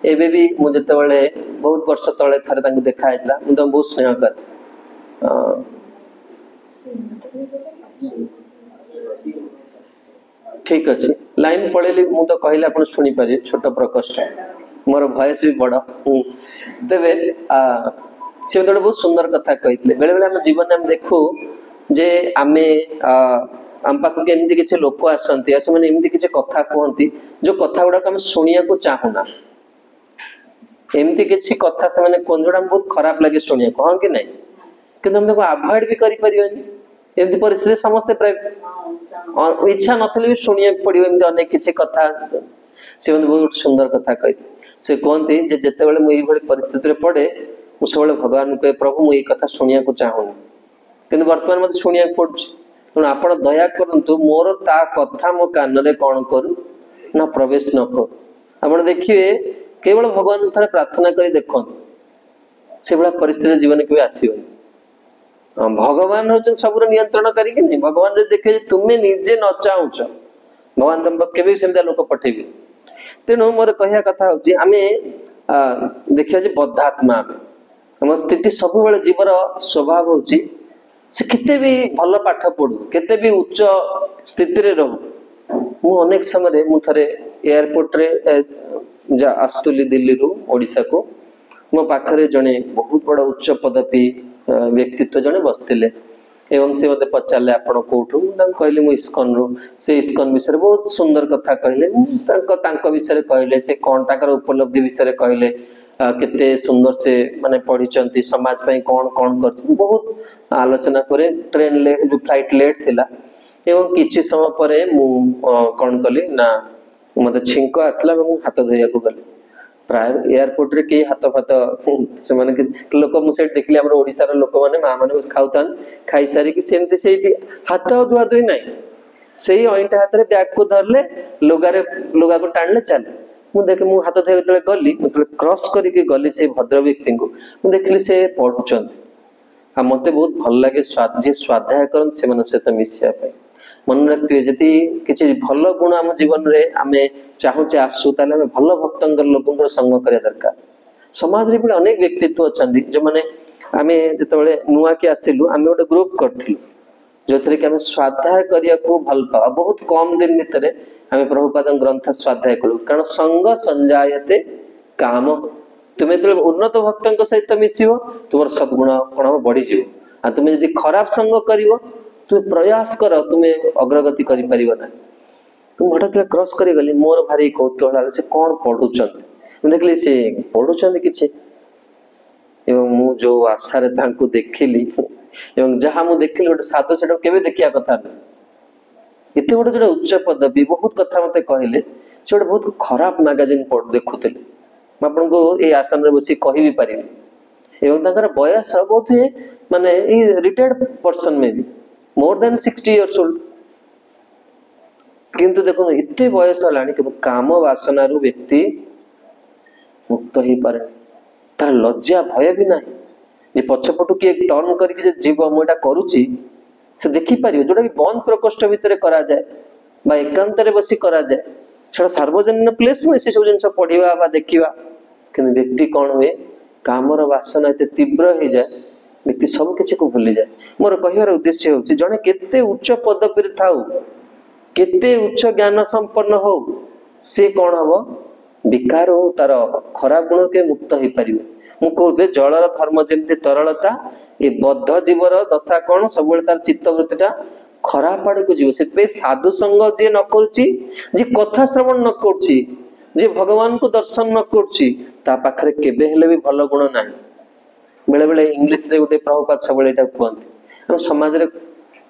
A: एवं भी मुझे बहुत वर्ष तले थे देखाई मुझे बहुत स्नेह कर ठीक अच्छे लाइन पढ़ेली मुझे तो कहले आप शुणी पारे छोट प्रकोष्ठ मोर भयस भी बड़ तेरे सी गोटे बहुत सुंदर कथा कही बेले बेले आम जीवन में देखू जे आमे आम पाक एमती किसी लोक आसती एमती किसी कथा कहती जो कथा गुड़ाक आम शुणा को चाहूना एमती किसी कथा से कहते जोड़ा बहुत खराब लगे शुणा हाँ कि नहीं कि आभॉइड भी करमती परिस्थिति समस्ते प्राय इच्छा नथिले भी शुणा पड़ो एमती अनेक किसी कथा से बहुत सुंदर कथा कही से कहती जिते बड़े मुझे परिस्थिति पड़े मुझे भगवान कहे प्रभु मुझे कथा शुणा को चाहूनी कि बर्तमान मत शुणा पड़ुच तेणु आप दया करूँ मोर ता कथा मो कान में कौन करूँ ना प्रवेश न करूँ आप देखिए केवल भगवान थे प्रार्थना कर देख से भाया परिस्थिति जीवन के आसोनी भगवान हूँ सब नियंत्रण करें भगवान जो देखे तुम्हें निजे न चाहूच भगवान तुम के लोक पठेबे तेणु मोर कहया कथा हूँ आम देखिए बद्धात्मा आम स्थिति सब जीवर स्वभाव हूँ से केते भी भल पाठ पढ़ू केते भी उच्च स्थिति रे रहू मु अनेक समय मुझे एयरपोर्ट रे आसुली दिल्ली रु ओडिशा को मो पाखरे जड़े बहुत बड़ा उच्च पदवी व्यक्तित्व जड़े बसते एवं से मत पचारे आपण कौटू कहली मु इस्कन रू से इस्कन विषय बहुत सुंदर कथा कहले विषय कहले से कौन ताकर उपलब्धि विषय कहले केते सुंदर से माने पढ़ी समाज पाई कौन कौन कर बहुत आलोचना करे ट्रेन जो फ्लाइट लेट थिला एवं किछि समय परे मु कौन कली ना मत छिंक आसला हाथ धोया को गली प्राय एयरपोर्ट रे के हाथ फात से माने लोक मुझे देखली हमर ओडिसा रो लोक माने मां माने खाउतान खाई सारी कि सेमते सेठी हाथ धुआ धुई नहीं सेही अइंटा हाथ रे बैग को धरले लोगा को टाणले चल मु देखे मु हाथ धोया जतले गली मतलब क्रॉस करके गली से भद्र व्यक्ति को मु देखली से पढुचंती आ मते बहुत भल लागे जे स्वाध्याय करन से मन सहित मिसिया पाई मन रखिए जदि किसी भल गुण आम जीवन रे आमे चाहूचे आसू ताले आमे भल भक्तंकर लोकंकर संग करिया दरकार समाज रे भी अनेक व्यक्तित्व अछंदी जो माने आमे जतबेले नुआ के आसिलु आमे गोटे ग्रुप करथिलु जोथरे कि आमे स्वाध्याय करिया को भल पा बहुत कम दिन भितरे आमे प्रभुपाद ग्रंथ स्वाध्याय कलु कारण संग संजायते काम तुम्हें जो उन्नत भक्तों सहित मिसिव तुम सद्गुण कौन बढ़ी जीव आ तुम्हें यदि खराब संग कर तुम प्रयास कर तुम्हें अग्रगति कर तुम हठात क्रॉस कर गली मोर भारी कौतूहल से कौन पढ़ुंट देखली से पढ़ुंट कि मु जो आशा देखिली जहाँ मुझे देखिली गोटे साधु से देखा कथा नहीं एत गोटे जो उच्च पदवी बहुत कथा मत कहले से गोटे बहुत खराब मैगजीन देखुले आपन को ये आसन रे बसी कहि भी पारि एवं ताकर बयस बहुत ही माने ई रिटायर्ड पर्सन में भी मोर देन 60 इयर्स ओल्ड किंतु देखो इतने बयस हलानी कि काम वासना रु व्यक्ति मुक्त ही पारे तार लज्जा भय भी नहीं जे पछपटु के टर्न करके जे जीव मोटा करूची से देखि पारियो जोटा कि बंद प्रकोष्ठ भितर करा जाए बा एकांत रे बसी करा जाए सेटा सार्वजनिक प्लेस में से सब जिनस पढ़िबा बा देखिबा कि व्यक्ति कौन हुए कामर वासना एत तीव्र हो जाए व्यक्ति सब किसी को भूली जाए मोर कहबार उद्देश्य हूँ जड़े केते उच्च पदवी थाऊ केते उच्च ज्ञान संपन्न हो से कौन हम विकार हो तार खराब गुण के मुक्त हो पारे मु कहते जलर धर्म जमी तरलता ये बद्ध जीवर दशा कौन सब तार चित्तवृत्तिटा खराब आड़ को जीव से साधु संग जे न करुची जे कथा श्रवण न करुची जे भगवान को दर्शन न करुची ता पाखरे केबे हेले भी भल गुण नाही। बेले बेले इंग्लिश रे गोटे प्रभुपाद सब एटा कहते हम समाज रे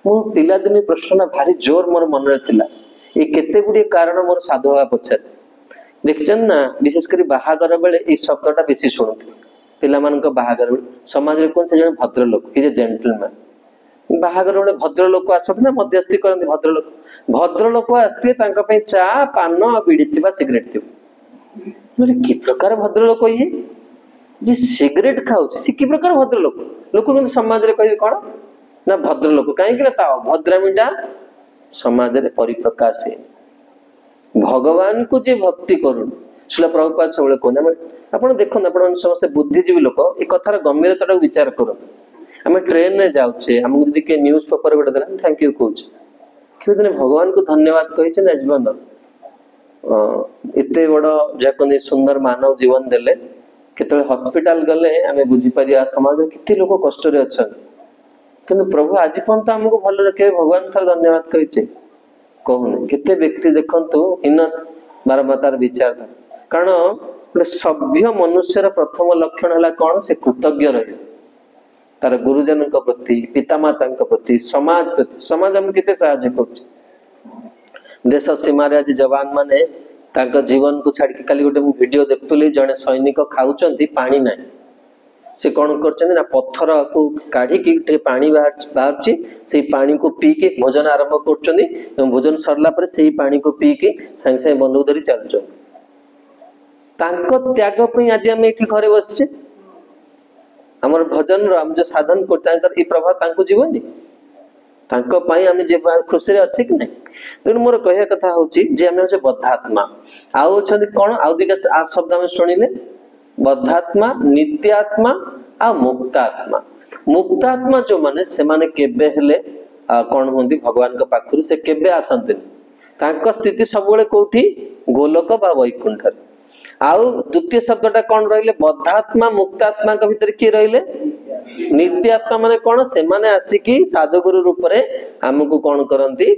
A: मो पिला दिन प्रश्न भारी जोर मोर मन रे थिला ए केते गुडी कारण मोर साधु बा पछर देखचन ना विशेष करी बाहागर बेले ए शब्दटा बेसी सुनथि पिला मान को बाहागर समाज रे कोन से जने भद्र लोक इज ए जेंटलमैन बाहागर बड़े भद्र लोक आसत ना मध्यस्थी करते भद्र लोक आसते तांका पे चा पान बीड़ी थिबा सिगरेट थिबा बोले कि प्रकार भद्र लोक ये जे सिगरेट खाउछ से कि प्रकार भद्र लोक लोक কিন্তু समाज रे कहि कोन ना भद्र लोक काहे कि ता भद्रामीटा समाज रे परिप्रकाश है भगवान को जे भक्ति करू शिला प्रभुपाद सबले कोन आपण देखन आपण समस्त बुद्धिजीवी लोक ए कथार गंभीरता विचार करो हमें ट्रेन में जाऊे हमको जब के न्यूज पेपर गोटे देना थैंक यू कौच कि भगवान को धन्यवाद कही जीवन एत बड़ जहाँ सुंदर मानव जीवन देले केतले हॉस्पिटल गले आम बुझीपर समाज केते लोक कष्ट अच्छा किंतु प्रभु आज पर्यंत आमको भल रखे भगवान थर धन्यवाद कही कहूनी केते व्यक्ति देखंतु इन बारम्बार विचार कारण गोटे सभ्य मनुष्यर प्रथम लक्षण है कौन से कृतज्ञ रहे तार गुरुजन प्रति पितामाता प्रति समाज हम केते साहाय्य कर देश सीमा आज जवान माने तांका जीवन को छाड़ के खाली गोटे वीडियो देखुली जड़े सैनिक खाऊंच पानी ना से कौन कर पत्थर को काढ़ी पानी बाहर से पानी को पी के भोजन आरंभ कर भोजन सरला पर से पानी को पी के सागे सागे बंदूक धरी चलुच त्याग आज आम ये घरे बसचे हमर भजन रो हम जो साधन कर प्रभाव तांको जीवनी तांको पई हम जे खुशी रे अछि कि नै तेन मोर कहया कथा होची जे हम होचे बद्धात्मा आउ छथि कोन आउ दिका शब्द हम सुनिले बद्धात्मा नित्यात्मा आ मुक्तात्मा जो माने से माने केबे हेले कोन होंदी भगवान के पाखरु से केबे आसंते तांको स्थिति सब बेले कोठी गोलोक बा वैकुंठ आउ द्वितीय शब्दटा कौन रहिले बद्धात्मा मुक्तात्मा के भीतर किए रहिले नित्यात्मा माने कौन से माने आसिकी साधुगुरु रूप रे हमको कौन करंती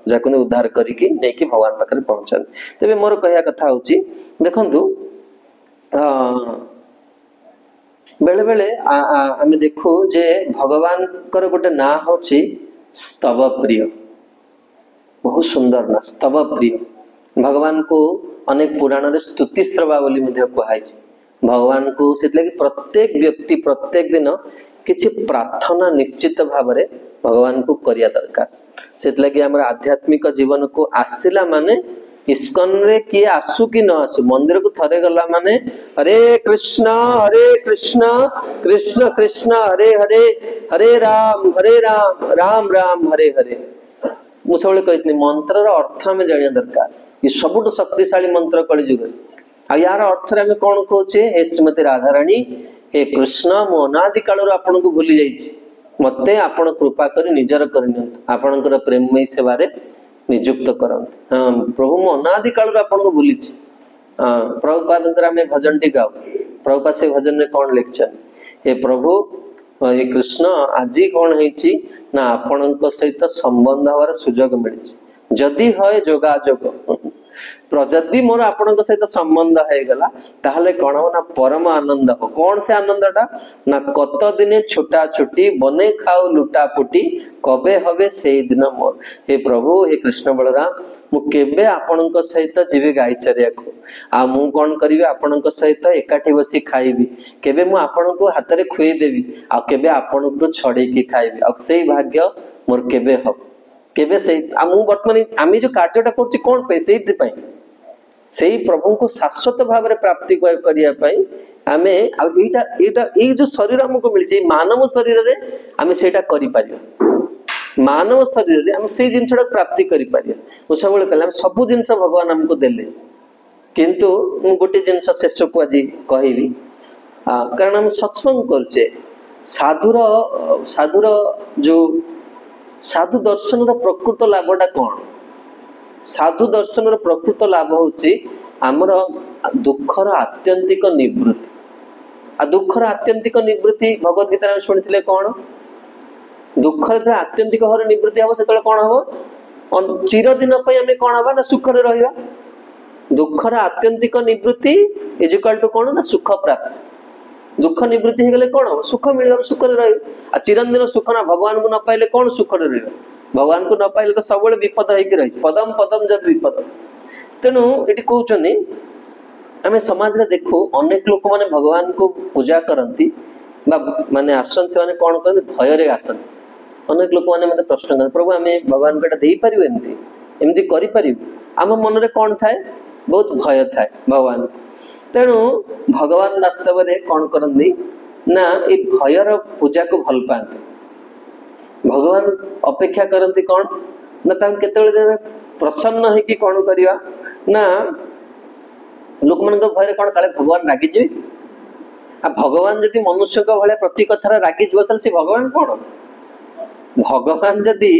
A: जाकुन उद्धार करिकी नेकी भगवान पाखरे पहुंचन तबे मोर कहया कथा होची देखंतु बेले बेले आमे देखो जे भगवान कर गोटे ना होची स्तव प्रिय बहुत सुंदर ना स्तव प्रिय भगवान को अनेक पुराण रे स्तुति श्रवा बोली कहुई भगवान को से प्रत्येक व्यक्ति प्रत्येक दिन किसी प्रार्थना निश्चित भाव में भगवान को करिया दरकार से आध्यात्मिक जीवन को आसला माने इस्कन रे किए आसु कि न आसु मंदिर को थरे गला माने हरे कृष्ण कृष्ण कृष्ण हरे हरे हरे राम राम राम हरे हरे मुझे सब कही मंत्र अर्थ आम जाना दरकार ये सबुठ शक्तिशाली मंत्र कलिजुग आ यार अर्थ रे कौन कहे हे श्रीमती राधाराणी हे कृष्ण मो अनादि काल आपन को भूली जाइए मते आपण कृपा करी निजर कर आपणकर प्रेममयी सेवा नियुक्त करंत हाँ प्रभु मो अनादि काल आपन को भूली प्रभुपाद आम भजन टी गाओ प्रभुपाद से भजन में कौन लिखछन हे प्रभु ये कृष्ण आज कौन है ना आपण सहित संबंध हमार सुजोग मिली जदि है जोगाजोग जदि मोर आपण सहित संबंध है गला ताहले कौन हो ना परम आनंद हो कौन से आनंदटा ना कत दिने छुटा छुटी बने खाओ लुटा पुटी कबे हवे से दिन मोर हे प्रभु हे कृष्ण बलराम मु केबे आपण सहित जीवे गाई चरिया को आ मु कौन करी आपण सहित एकाठी बसी खाइबी केबे मु आपण को हाथ रे खुई देवी आ केबे आपण को छड़े की खाइबी आ सेई भाग्य मोर केबे हो केबे से मु वर्तमान आमी जो कार्यटा करछि कोन पे सेहि पई सेही प्रभु को शाश्वत भाव में प्राप्ति करिया पई आमे आ एटा एटा ए जो शरीर हमको मिलछि मानव शरीर रे आमे सेटा करि पारिया मानव शरीर रे हम से जिनसडा प्राप्ति करि पारिया ओ सब बेले कहला सब जिनस भगवान हमको देले किंतु मु गोटे जिनस शेष को आज कहिबी कारण हम सत्संग करछे साधुर जो साधु दर्शन प्रकृत लाभटा कौन साधु दर्शन प्रकृत लाभ होची आमर दुखर आत्यंतिक निवृत्ति आ दुखर आत्यंतिक निवृत्ति भगवत गीता में शुणिथिले कौन दुख आत्यंतिक भाव निवृत्ति हम से कौन हम चिरदिन आम कौन हवा ना सुखरे रहा दुखर आत्यंतिक निवृत्ति इज इक्वल टू कौन ना सुख प्राप्त दुख निवृत्ति हो गले कौन हम सुख मिल सुखरे रहा चिरंदिन सुख ना भगवान को न पाइले कौन सुखरे रहा भगवान को न पाइले तो सब विपद होकर रही पदम पदम जद विपद तेणु ये कहते आम समाज में देखू अनेक लोक मैंने भगवान को पूजा करती माने आसन से कौन करते भय आसन अनेक लोक मैंने मत प्रश्न करते प्रभु आम भगवान को दे पारू एमती कर आम मन में कौन थाए बहुत भय थाए भगवान तेणु भगवान वास्तव में कौन करती ना ये भयर पूजा को भल पाते भगवान अपेक्षा करती कौन ना केतले प्रसन्न है कि कौन करवा ना लोक मान भय कौन काले भगवान रागिजे आ भगवान जदि मनुष्य भाया प्रति कथार रागिज से भगवान कौन भगवान जदि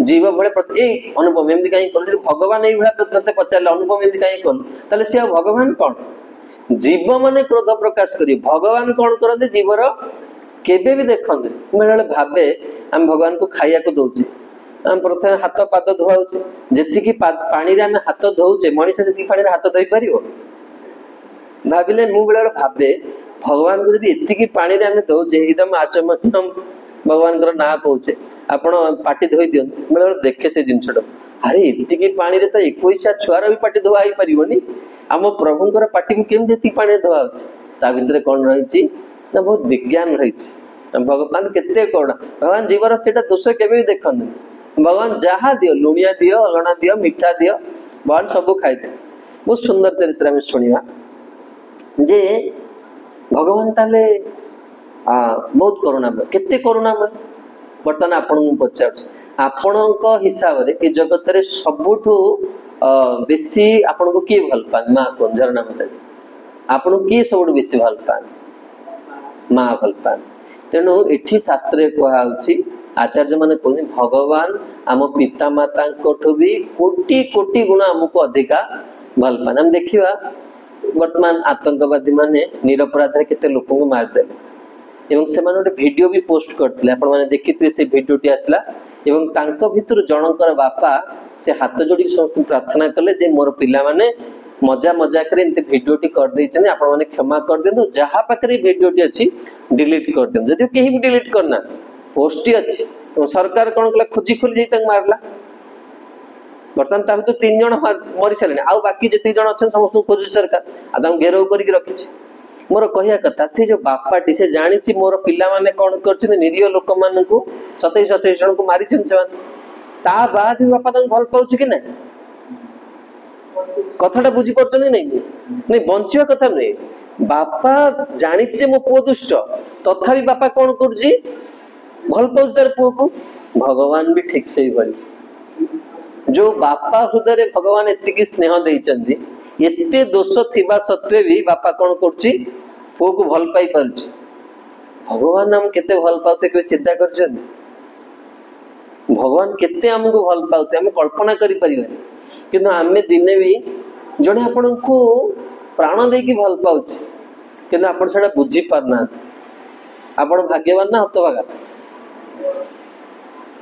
A: जीव भाई प्रति अनुपम एमती कहीं कल भगवान ये मत पचारे अनुपम एमती कहीं कल सी भगवान कौन जीव माने क्रोध प्रकाश करी भगवान कौन करते जीवर केबे भी देखते मैं भावे आम भगवान को खाया को दौचे आम प्रथम हाथ पाद धोचे जी पानी आम हाथ धोचे मनीष जी पानी हाथ धोई पार भाविले मु बेले भावे भगवान को जी पानी आम दौचे एकदम आचमनम भगवान ना कहे आपण पाटी धोई दिं बेले देखे से जिनटा अरे इतनी पानी तो 21 छुआर भी पाटी धोआ पारनी आम प्रभुंर पाटी को केमती पानी धोआ भितर कौन रही ना बहुत विज्ञान रही भगवान केते कौन भगवान जीवर से दोष के देखते भगवान जहाँ दियो लुणिया दियो अलणा दियो मीठा दियो भगवान सब खाई बहुत सुंदर चरित्र आम शुणा जे भगवान ताले बहुत करुणामय केते करुणामय बर्तमान आपन पचार आपण हिसाब से जगत रे सबुठू बेसी आपन को किए भल पान माँ को झरणा माता जी आपन किए सब बेसी भल पान माँ भल पान तेणु एठी शास्त्र कहुच्छी आचार्य मैंने कहते भगवान आम पिता माता भी कोटि कोटि गुण आमको अधिका भल पान आम देखा वर्तमान आतंकवादी माने निरपराध केते लोक को मारदेले एवं से गोटे वीडियो भी पोस्ट करते आपण मैंने देखी से वीडियोटी आसला एवं तांको भितर जनकर बापा से हाथ जोड़ी समस्त प्रार्थना कले जे मोर पिला माने मजा मजाक भिडियोटी कर देछन आपण माने क्षमा कर दियंतु जहाँ पाखे भिडियोटी अच्छी डिलीट कर दियंतु जदि केही भी डिलीट करना पोस्ट अच्छी सरकार कौन कला खोजी खोली जाई मारला बर्तमान तो 3 जन मरी सारे आउ बाकी जिते जन अच्छा समस्त खोजु सरकार आ घेराव करके रखी मोर कहया कथा से जो बापाटी से जानी मोर पिला माने कौन कर निरीह लोक मान 27 जन को मारी बाद भी बापा भल पाऊँ कि ना कथाटा बुझी पार्टी नहीं बंचा कथा नुहे बापा जानी मो पुओ दुष्ट तथापि बापा कौन कर भल पाऊँ तार पुओ को भगवान भी ठीक से भाई जो बापा हृदय भगवान एति स्नेह देते एते दोष थिबा सत्वे भी बापा कौन कर पुओ को भल पाई पार भगवान आम केते भल पाते के चिंता कर भगवान केते आमको भल पाते आम कल्पना करि परिबानी किंतु आमे दिने भी जने आपण को प्राण देकी भल पाउछ किंतु आपण सेडा बुझी पारना आपण भाग्यवान ना हतभागा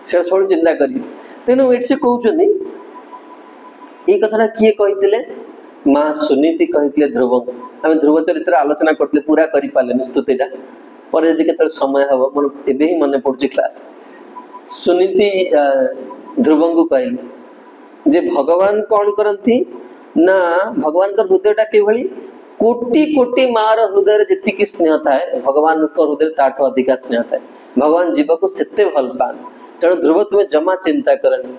A: से सब चिंता करी तेणु एट से कहउछनी ए कथाटा किए कहितले माँ सुनीति कही ध्रुव आम ध्रुव चरित्र आलोचना करते पूरा कर पारे स्तुतिटा पर यदि के समय हम मोर एबे ही मन पड़ुछि क्लास सुनीति ध्रुव को कहली जे भगवान कौन करती ना भगवान का हृदयटा किभली कोटि कोटि मार हृदय जी स्नेह थाए भगवान हृदय ताठू अधिका स्नेह थाए भगवान जीव को सेते भल पान तेणु ध्रुव तुम्हें जमा चिंता करनी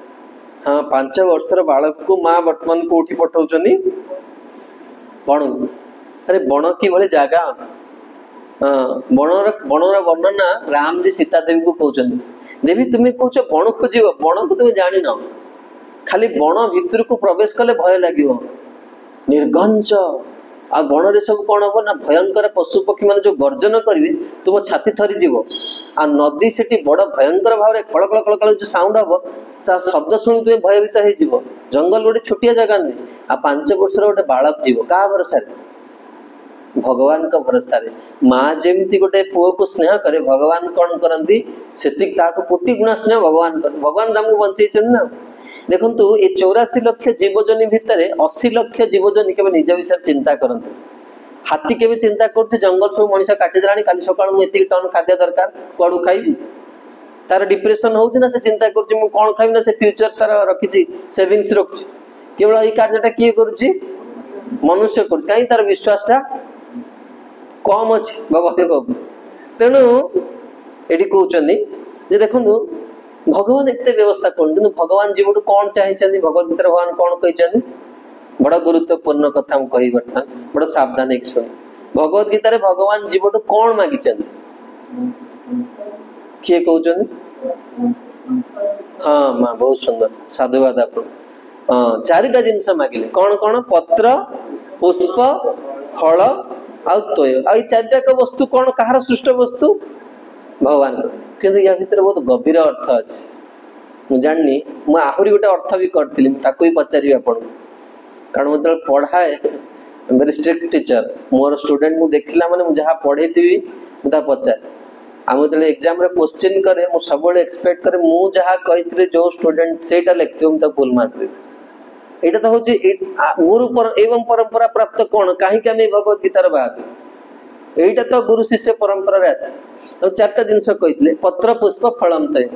A: हाँ 5 वर्षर बालक को माँ वर्तमान कोठी पठाउछनी बण अरे बण कि भले जगह बणर वर्णना राम जी सीता देवी को कहते देवी तुम्हें कौच बण खोज बण को तुम जान खाली बण भितर को प्रवेश कले भय लगे निर्घंच आ बण सब कौन हम ना भयंकर पशु पक्षी मान जो गर्जन करेंगे तुम छाती थरीज आ नदी से बड़ भयंकर भाव में कल कल कल कल जो साउंड हम शब्द शुणी तुम्हें भयभीत हो जंगल गोटे छोटिया जगह नुहे आ 5 वर्षर गोटे बालक जीव क्या भरोसा भगवान का भरोसा रे माँ जेमती गोटे पुओ को स्नेह करे भगवान कौन करती से कोटि गुणा स्नेह भगवान कर भगवान आमको बंचे ना देखु ये 84 लक्ष जीवजनी भितर 80 लक्ष जीवजनी के निज विषय चिंता करते हाथी के चिंता कर जंगल सब मनीष काटिदेला काली सका मुझे टन खाद्य दरकार कड़ू खाइबी तार डिप्रेशन हो ना से चिंता कर कौन खाइबी ना से फ्यूचर तार रखी सेविंग्स रखुची केवल ये कार्यटा किए करुच्ची मनुष्य कर कहीं तार विश्वास टा कम अच्छी भगवान तेणु ये कहते देखु भगवान एत व्यवस्था कौन कि भगवान जीवन कौन चाहिए भगवत गीता भगवान कौन कहते बड़ गुरुत्वपूर्ण कथा कही बर्तमान बड़ सावधान एक शुण भगवत गीता भगवान जीवन कौन मागी किए कहते हाँ माँ बहुत सुंदर साधुवाद आप चारिटा जिनस मागिले कौन कौन पत्र पुष्प फल आय आ चारिटाक वस्तु कौन कहार सृष्ट वस्तु भगवान किंतु या भीतर बहुत गभीर अर्थ अच्छी मुझे जानी मुझे आहरी गोटे अर्थ भी करी भी पचारि आप कारण मुझे पढ़ाए very strict teacher more student मुझे देखला माने मुझे जहाँ पढ़े मुझे पचारे आ मुझे एग्जाम रे क्वेश्चन करे मु सब एक्सपेक्ट करे मु जहाँ कही जो स्टूडेंट सेटा लिखते मुझे फुल मार्क देवी एटा तो होची गुरु एवं परंपरा प्राप्त कौन कहीं भगवत गीतार बात एटा तो गुरु शिष्य परंपरा आसे तो चारटा जिनस कही पत्र पुष्प फलम तय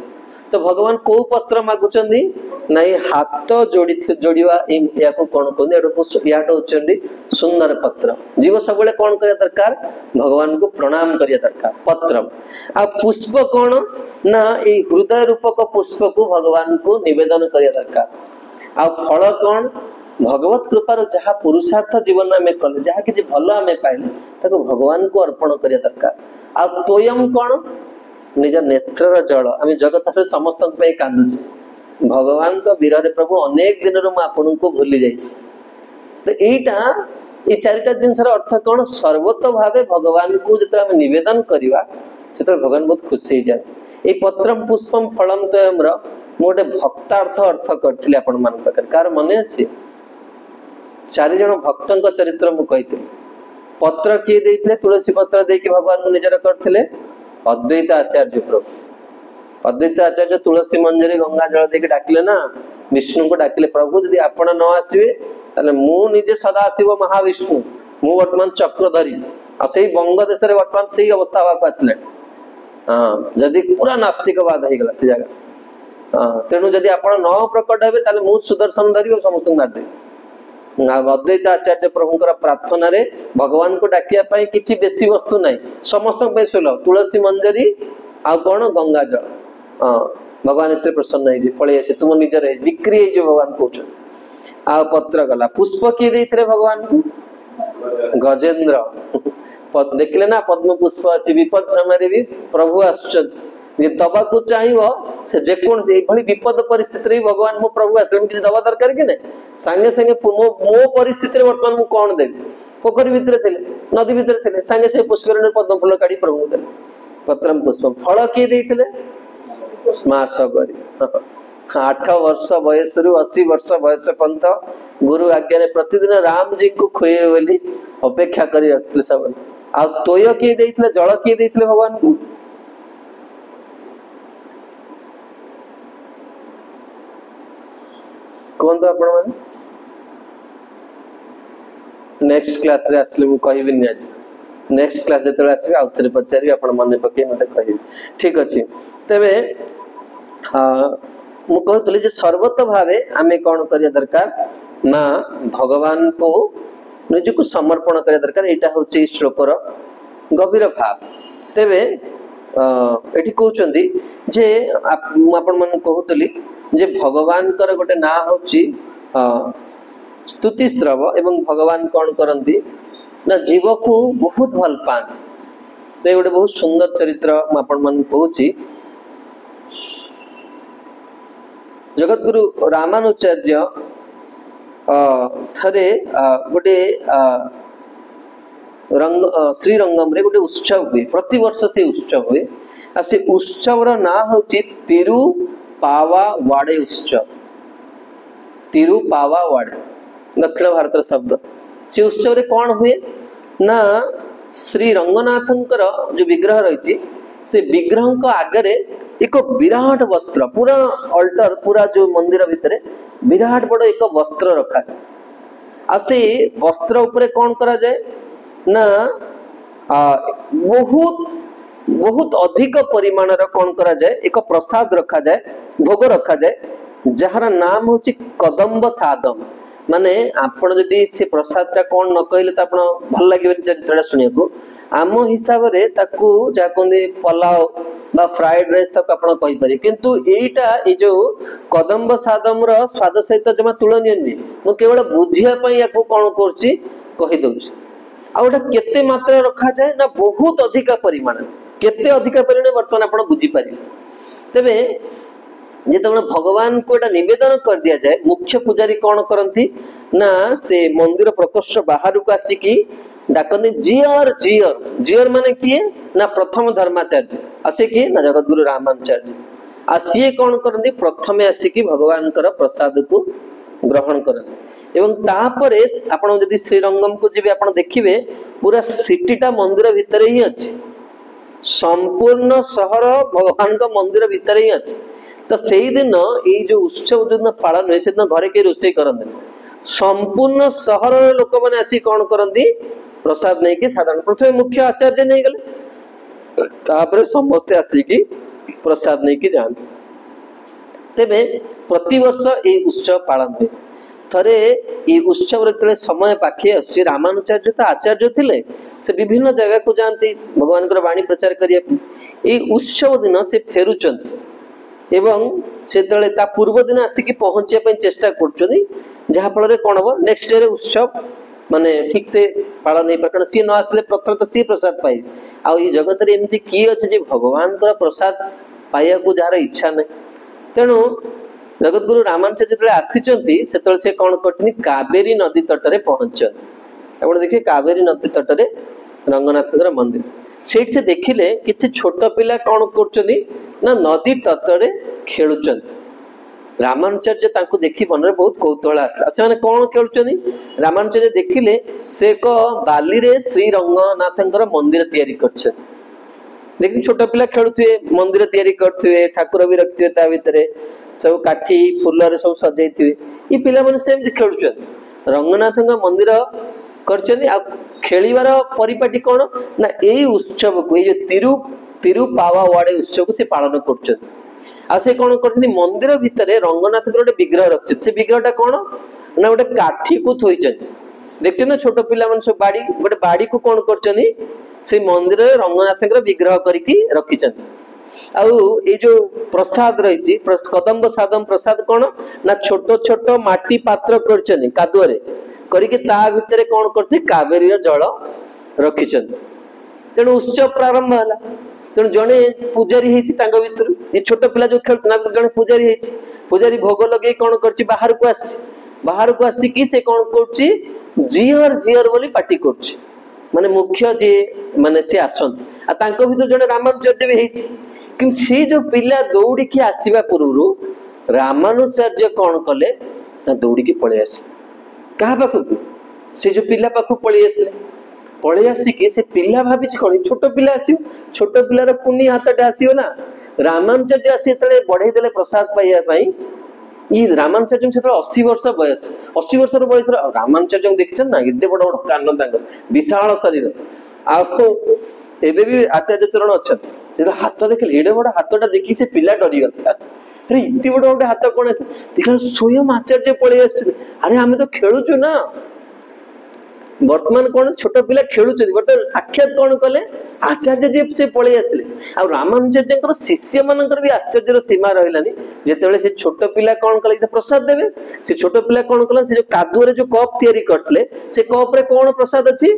A: तो भगवान को पत्र मागुचंदी नहीं हाथ जोड़वा या कौन कहते या होती सुंदर पत्र जीव सब कौन करिया दरकार भगवान को प्रणाम करिया दरकार पत्र आ पुष्प कौन ना ये हृदय रूपक पुष्प को भगवान को निवेदन करिया दरकार आ फल कौन भगवत कृपार जहाँ पुरुषार्थ जीवन आम कले जहाँ कि भल आम पाइले ताको भगवान को अर्पण करिया दरकार आ तोयम कौन निज नेत्र जल आम जगत समस्त कांदुचे भगवान का विरह प्रभु अनेक दिन आपन को भूली जाइए तो यहीटा ये चारिटा जिनस अर्थ कौन सर्वत भाव भगवान को जो आम नवेदन करवा से भगवान बहुत खुशी हो जाए ये पत्रम पुष्पम फलम तयम गोटे भक्तार्थ अर्थ करी आपण मान कार मन अच्छे 4 जन भक्त चरित्र मुझे पत्र किए देते तुलसी पत्र देकी भगवान को निजर करते अद्वैत आचार्य प्रभु अद्वैत आचार्य तुलसी मंजरी गंगा जल देके डाकिले ना विष्णु को डाकिले प्रभु यदि आपण न आसवे ताले मु निजे सदाशिव महाविष्णु मु वर्तमान चक्रधरी आ सेही बंग देश रे वर्तमान सेही अवस्था होगा आसले हाँ जदि पूरा नास्तिकवाद हो गला से जगह हाँ तेणु जदि आपण न प्रकट हेबे ताले मु सुदर्शन धरी और समस्त मारदे अद्वैत आचार्य प्रभुंकर प्रार्थना रे भगवान को डाकिया पाई किछि बेसी वस्तु नहीं समस्त सुलभ तुलसी मंजरी आ कौन गंगा जल हाँ भगवान एते प्रसन्न है पलि आसे तुम निजर बिक्री है भगवान कहते आ पत्र गला पुष्प किए देते भगवान को गजेंद्र देखले ना पद्म पुष्प अच्छी विपद समय भी प्रभु आसुचन दबा को चाहिए से जेकोन से विपद परिस्थिति भगवान मो प्रभु आसले किसी दबा दरकार कि नहीं सांगे सांगे मो परिस्थिति वर्तमान मु कौन देवी पोखरी भितर थे नदी भितर थे सांगे से पुष्कर पद्म फूल काढ़ी प्रभु देले पत्रम पुष्प फल किए देते स्मास करी 8 वर्ष बयस रु 80 वर्ष बयस पर्यंत गुरु आज्ञा प्रतिदिन राम जी को खुए बोली अपेक्षा करी रखते सब आ तोय किए देते जल किए देते भगवान को कहतु आपण मैंने नेक्स्ट क्लास रे आसले मु कहबिनी आज नेक्स्ट क्लास जेतले आसीबे आउ थरे पचारि आपण मन पके मते कहबे ठीक अछि तबे मु कहतले जे सर्वत भावे आमे कोन करिया दरकार ना भगवान को निज को समर्पण करिया दरकार एटा होची श्लोकर गभीर भाव तबे एठी कहउचंदी जे आपण मन कहतली जे भगवान कर गोटे ना होची स्तुति श्रव एवं भगवान कौन करती ना जीव को बहुत भल पान तो गोटे बहुत सुंदर चरित्र आपण मन कहूची जगतगुरु रामानुचार्य थरे गोटे रंग श्रीरंगम रे गोटे उत्सव हुए प्रति वर्ष से उत्सव हुए आ से उत्सव रो ना होची तिरुपावावाड़े उत्सव तिरुपावावाड़े दक्षिण भारत शब्द से उत्सव रे कौन हुए ना श्री रंगनाथंकर जो विग्रह रही से विग्रह को आगे एक विराट वस्त्र पूरा अल्टर पूरा जो मंदिर भितर विराट बड़ एक वस्त्र रखा जाए आ से वस्त्र उपरे कौन करा जाए ना बहुत बहुत अधिक परिमाण कौन करा जाए एक प्रसाद रखा जाए भोग रखा जाए जार नाम हूँ कदम्ब सादम माने आपण जदि से प्रसाद टा कौन न कहले तो आपण भल लगे चरित्र सुनिया को आम हिसाब रे ताकू जा कहते पलाव बा फ्राइड राइस तक आपण कहि पारे किंतु एटा ए जो कदम्ब सादम रो स्वाद सहित जमा तुलनीय नहीं मु केवल बुझिया पई याकू कोन करछि कहि दउछि आ ओटा केते मात्रा रखा जाए ना बहुत अधिक परिमाण केते अधिक परिमाण वर्तमान आपण बुझी पारे तबे जेतबेले भगवान को एटा निवेदन कर दिया जाए मुख्य पुजारी कौन करती ना से मंदिर प्रकोष्ठ बाहर को आसिकी डाकते जियर जियर जियर माने किए ना प्रथम धर्माचार्य आसे किए ना जगतगुरु रामानुचार्य आ सीए कौन करती प्रथमे आसिकी भगवान प्रसाद को ग्रहण करते एवं तापरे आपण जदि श्रीरंगम को जी आप देखिए पूरा सिटीटा मंदिर भितर ही अच्छी संपूर्ण सहर भगवान का मंदिर भितर ही अच्छी तो से दिन ये जो उत्सव जो दिन पालन हुए से दिन घरे के रोषे करते संपूर्ण सहर लोक मैंने आसी कौन करती प्रसाद नहीं कि साधारण प्रथम मुख्य आचार्य नहीं गले तापर समस्ते आसिकी प्रसाद नहीं कि जाते तेबे प्रति वर्ष ये उत्सव पालन हुए थरे ये उत्सव रे समय पाखे आछे रामानुचार्य तो आचार्य थिले से विभिन्न जगह को जानती भगवान को वाणी प्रचार करिया उत्सव दिन से फेरुचंती एवं से पूर्व दिन आसिक पहुंचा चेष्टा कर कौन हम नेक्स्ट डे उत्सव माने ठीक से पालन नहीं पारे सी न आसले प्रथम तो सी प्रसाद पाए आई जगत रे एमती किए अच्छे भगवान प्रसाद पाइबा को जार इच्छा नहीं तेणु जगतगुरु रामानुचार्य जो आसी से कौन कर कावेरी नदी तट पहुंच आप देखिए कावेरी नदी तट रंगनाथ मंदिर से देखिले किसी छोट पिला कौन कर ना नदी तटरे खेलुचन रामानुचार्य तांको देखि मन रे बहुत कौतूहल आसला से माने कौन खेलुचनी रामानुचार्य देखिले से एक बाली रे श्री रंगनाथंकर मंदिर तैयारी करछन देखि छोट पिला खेलुथुए मंदिर तैयारी करथुए ठाकुर भी रखथुए ता भितरे सब काठी फूल रे सब सजाइथुए ई पिला माने सेम खेलुचन रंगनाथंक मंदिर करछनी आ खेलिवार परिपाटी कौन ना एई उत्सव को ये जो तिरुपावाड़ी उत्सव को से पालन कर कौन कर मंदिर भितर रंगनाथ गोटे विग्रह रखते से विग्रहटा कौन ना गोटे काठी को थोई देखते ना छोट पिला मन सब बाड़ी गोटे बाड़ी को कौन कर मंदिर रंगनाथ विग्रह करके रखी जो प्रसाद रही कदम्ब सादम प्रसाद कौन ना छोट छोट माटी पात्र कर कादुअरे करके ता भितर कौन करते कावेरी जल रखी तेणु उत्सव प्रारंभ है तेणु जड़े पूजारी भर ये छोट पिला जो खेलना जड़े पूजारी पूजारी भोग लगे कौन कर बाहर को आसिकी से कौन कर जियर जियर बोली पार्टी कर माने मुख्य जे माने से आसंत आ भीतर जड़े रामानुचार्य भी कि से जो पिला दौड़ी आसवा पूर्व रामानुचार्य कौन कले ना दौड़ी पलि आस क्या पाखक से जो पिला पाख पलि आसले पलि आसिकी से पिला भावी कौन छोट पिला आस छोट पिलार पुनि हाथ आसो ना रामानुचार्य आसी बढ़े देले प्रसाद पाइबा ये रामानुचार्य से 80 वर्ष बयस 80 वर्ष बयस रामानुचार्य देखते ना एते बड़ बड़ कान विशाल शरीर आबे भी आचार्य चरण अच्छा हाथ देखिए एडे बड़ हाथटा देखी से पिला डरीगला अरे इतनी बड़ गोटे हाथ कौन देखा स्वयं आचार्य पलि आस अरे आम तो खेलुचु ना वर्तमान कौन छोट पिला खेलुं गोटे साक्षात कौन कले आचार्य जी से पलि आसिले आ रामानुचार्य शिष्य मानकर भी आश्चर्य सीमा रही जिते से छोट पिला कौन कले प्रसाद देवे से छोट पिला कौन कला से जो कादुअरे जो कप तैयारी करते से कप रे कौन प्रसाद अच्छी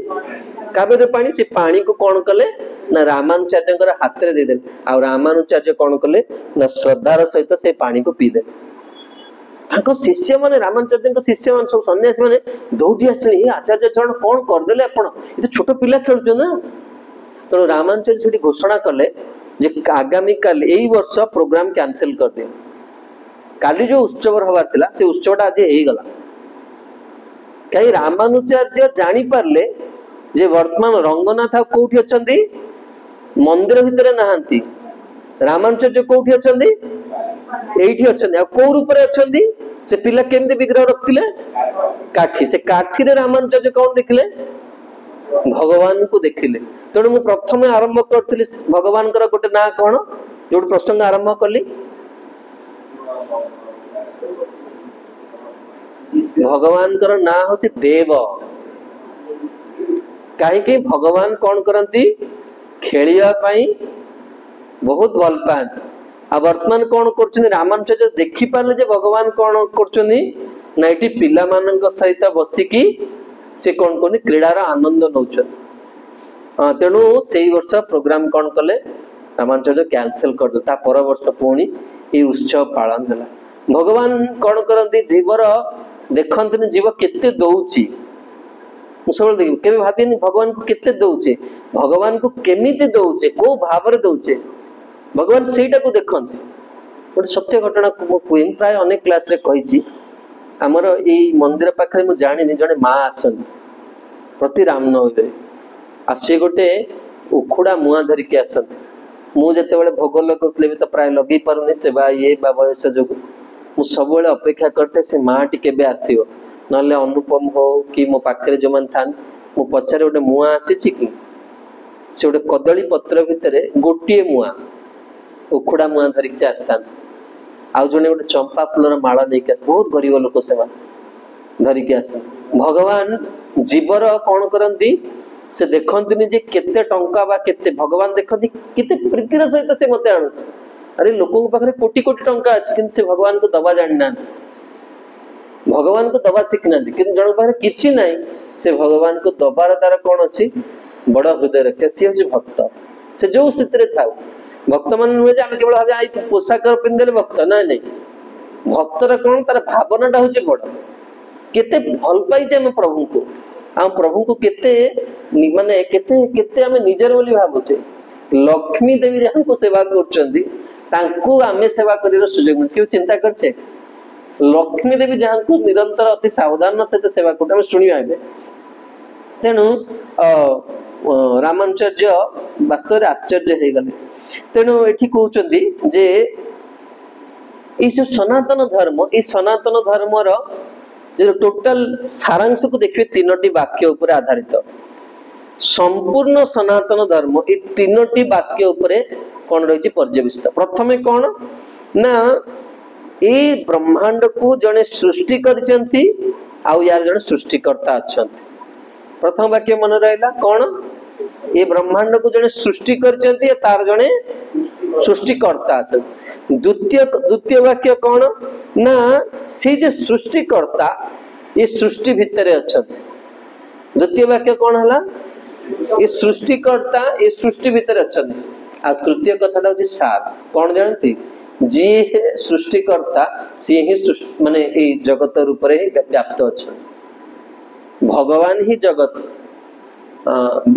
A: कावेरी पानी से पानी को कौन कले ना रामानुचार्य हाथ में देदे आ रामानुचार्य कौन कले ना श्रद्धार सहित से पानी को पीदे शिष्य माने रामानुचार्य शिष्य मान सब सन्यासी माने दौड़ी आसले आचार्य चरण कौन करदे आपण ये छोट पिला खेलुच ना तेणु रामानुचार्य से घोषणा कले जे आगामी काल यही वर्ष प्रोग्राम कैंसिल कर दिया काली जो उत्सव हबार थिला से उत्सवटा आज हो गला कहीं रामानुचार्य जानी पारले जे वर्तमान रंगनाथ कोठी अछंती मंदिर भितर नहांती रामानुजचार्य कोठी अछंती एठी अछंती आ को रूप रे अछंती से पिला केमते विग्रह रखतिले काठी से काठी रे रामानुजचार्य कोन देखिले भगवान को देखिले तेणु मु प्रथम आरंभ करथिली भगवान कर गोटे ना कोन जो प्रसंग आरंभ कली भगवान कर ना होची देव कहीं कि भगवान कौन करती खेलिया पाई बहुत भल पाती आ वर्तमान कौन कर रामानुजचार्य देखी पारे जे भगवान कौन कर पिला मान सहित बसिकी से कौन कर क्रीडार आनंद नौ तेणु से वर्ष प्रोग्राम कौन कले रामानुजचार्य कैंसल कर ता पर वर्ष पुणी ये उत्सव पालन है भगवान कौन करती जीवर देखते जीव केते दौची सब के भावी भगवान को केते दौचे भगवान को केमिति दौचे को भाव दौचे भगवान सेटा को देखते गोटे सत्य घटना मुझे प्राय अनेक क्लास रे कही आमर ये मंदिर पाखे मुझे जानी जड़े माँ आसन प्रति रामनवमी सी गोटे उखुड़ा मुआ धरिकी आसती मुझे भोग लगुली भी तो प्राय लगे पारुनी सेवा ये बयस जो मुझे सब अपेक्षा करते से माँ टी केबे आसीबो नले अनुपम हो कि मो पाखे जो मान था मु पचारे गोटे मुआ आसी कि से गोटे कदली पत्र भितर गोटे मुआ उखुड़ा मुआ धरिक से आसता आउ जने गोटे चंपा फूलर माला देके बहुत गरीब लोक से धरिकी आस भगवान जीवर कौन करती से देखती जे केते टंका बा केते भगवान देखती केते प्रीतिर सहित से मते आणु अरे लोकों पाखे कोटी कोटी टंका अच्छे कि से भगवान को दबा जाना भगवान को दबा शिखना कि जन पाखे किसी ना से भगवान को दबार तार कौन अच्छी बड़ हृदय रक्षा सी हूँ भक्त से जो स्थिति था भक्त मान नुहे केवल भाव पोशाक पिंधे भक्त ना नहीं भक्तर कौन तार भावनाटा हूँ बड़ केते भल पाइचे आम प्रभु को आम प्रभु को केते माने केते केते आम निजर बोली भावुचे लक्ष्मी देवी जहाँ को सेवा करछंती तांको आमे सेवा करिरो सुयोग मिलछ कि चिंता करछे लक्ष्मी देवी जहाँ को निरंतर अति सावधान सहित सेवा करते आम शुणा तेणु रामानुजचार्य वास्तव आश्चर्य हो गले तेणु ये कहते जे सनातन धर्म ये सनातन धर्मर जो टोटाल सारांश को देखिए तीनोटी वाक्य उपर आधारित संपूर्ण सनातन धर्म ये तीनोटी वाक्य उपरे कौन रही पर्यवेसित प्रथमे कौन ना ये ब्रह्मांड को जड़े सृष्टि करचंती आउ यार जड़े सृष्टिकर्ता अच्छंती प्रथम वाक्य मन रहा कौन ये ब्रह्मांड को जड़े सृष्टि करचंती तार जड़े सृष्टिकर्ता अच्छंती द्वितीय वाक्य कौन ना से जे सृष्टिकर्ता ये सृष्टि भितर अच्छंती द्वितीय वाक्य कौन है ये सृष्टिकर्ता ये सृष्टि भितर अच्छंती आ तृतीय कथाटा होची सार कौन जानती जी है सृष्टिकर्ता सी ही माने ये जगत रूप रे व्याप्त अच्छा भगवान ही जगत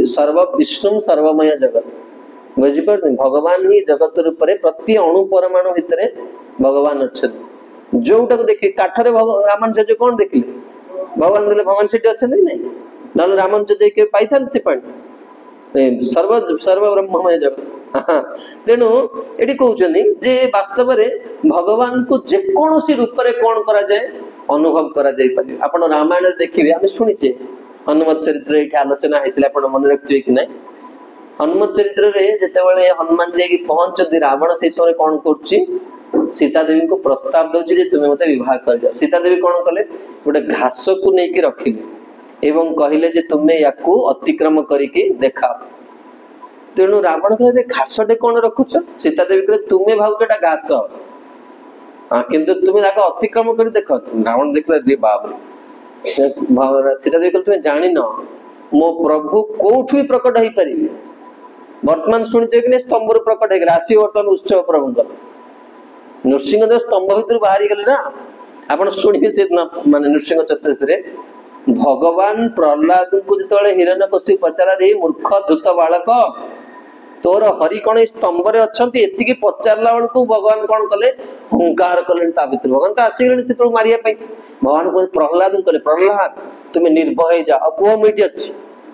A: सर्व विष्णु सर्वमय जगत बुझीपार भगवान ही जगत रूप रे प्रति अणु परमाणु भितर भगवान अच्छा जोटा को देखिए काठरे रामानुजचार्य कौन देखिले भगवान बोले भगवान सेठी अच्छा नहीं ना रामानुजचार्य के पाई था से पानी सर्व सर्व ब्रह्ममय जगत तेणु ये कहते जे वास्तव में भगवान को जेकोसी रूप में कौन करा जाए अनुभव करा जाए पारे आपण रामायण देखिए आम शुणीचे हनुमत चरित्र ये आलोचना होता है मन रखिए कि ना हनुमत चरित्र जिते हनुमान जी पहुंचती रावण से समय कौन कर सीता देवी को प्रस्ताव दौर तुम्हें मत विवाह कर जाओ सीता देवी कौन कले गोटे घास को लेकिन रखिले एवं कहले जे तुम्हें या अतिक्रम करके देखा तेणु रावण कहले घासटे कौन रखुच सीता देवी कहले तुम्हें भावुचा घास किंतु तुम्हें अतिक्रम कर देख रावण देखले बाप सीता देवी कहले तुम्हें जान मो प्रभु कौठ भी प्रकट हो पारे वर्तमान शुणिचे कि स्तंभ प्रकट हो आस बर्तमान उत्सव प्रभु नृसिंहदेव स्तंभ भर बाहरी गले ना आप शुणे से माने नृसिंह चतुर्दशी भगवान प्रहलाद को जो हिरण्यकशिपु पचारा रे मूर्ख धूत बालक तोर हरि कौन स्तंभ अच्छा एति पचारा बेलू भगवान कौन कले हुंकार कले भगवान तो आसीगले से मारिया भगवान को प्रहलाद कहले प्रहलाद तुम्हें निर्भय जा पुओ मुझे अच्छी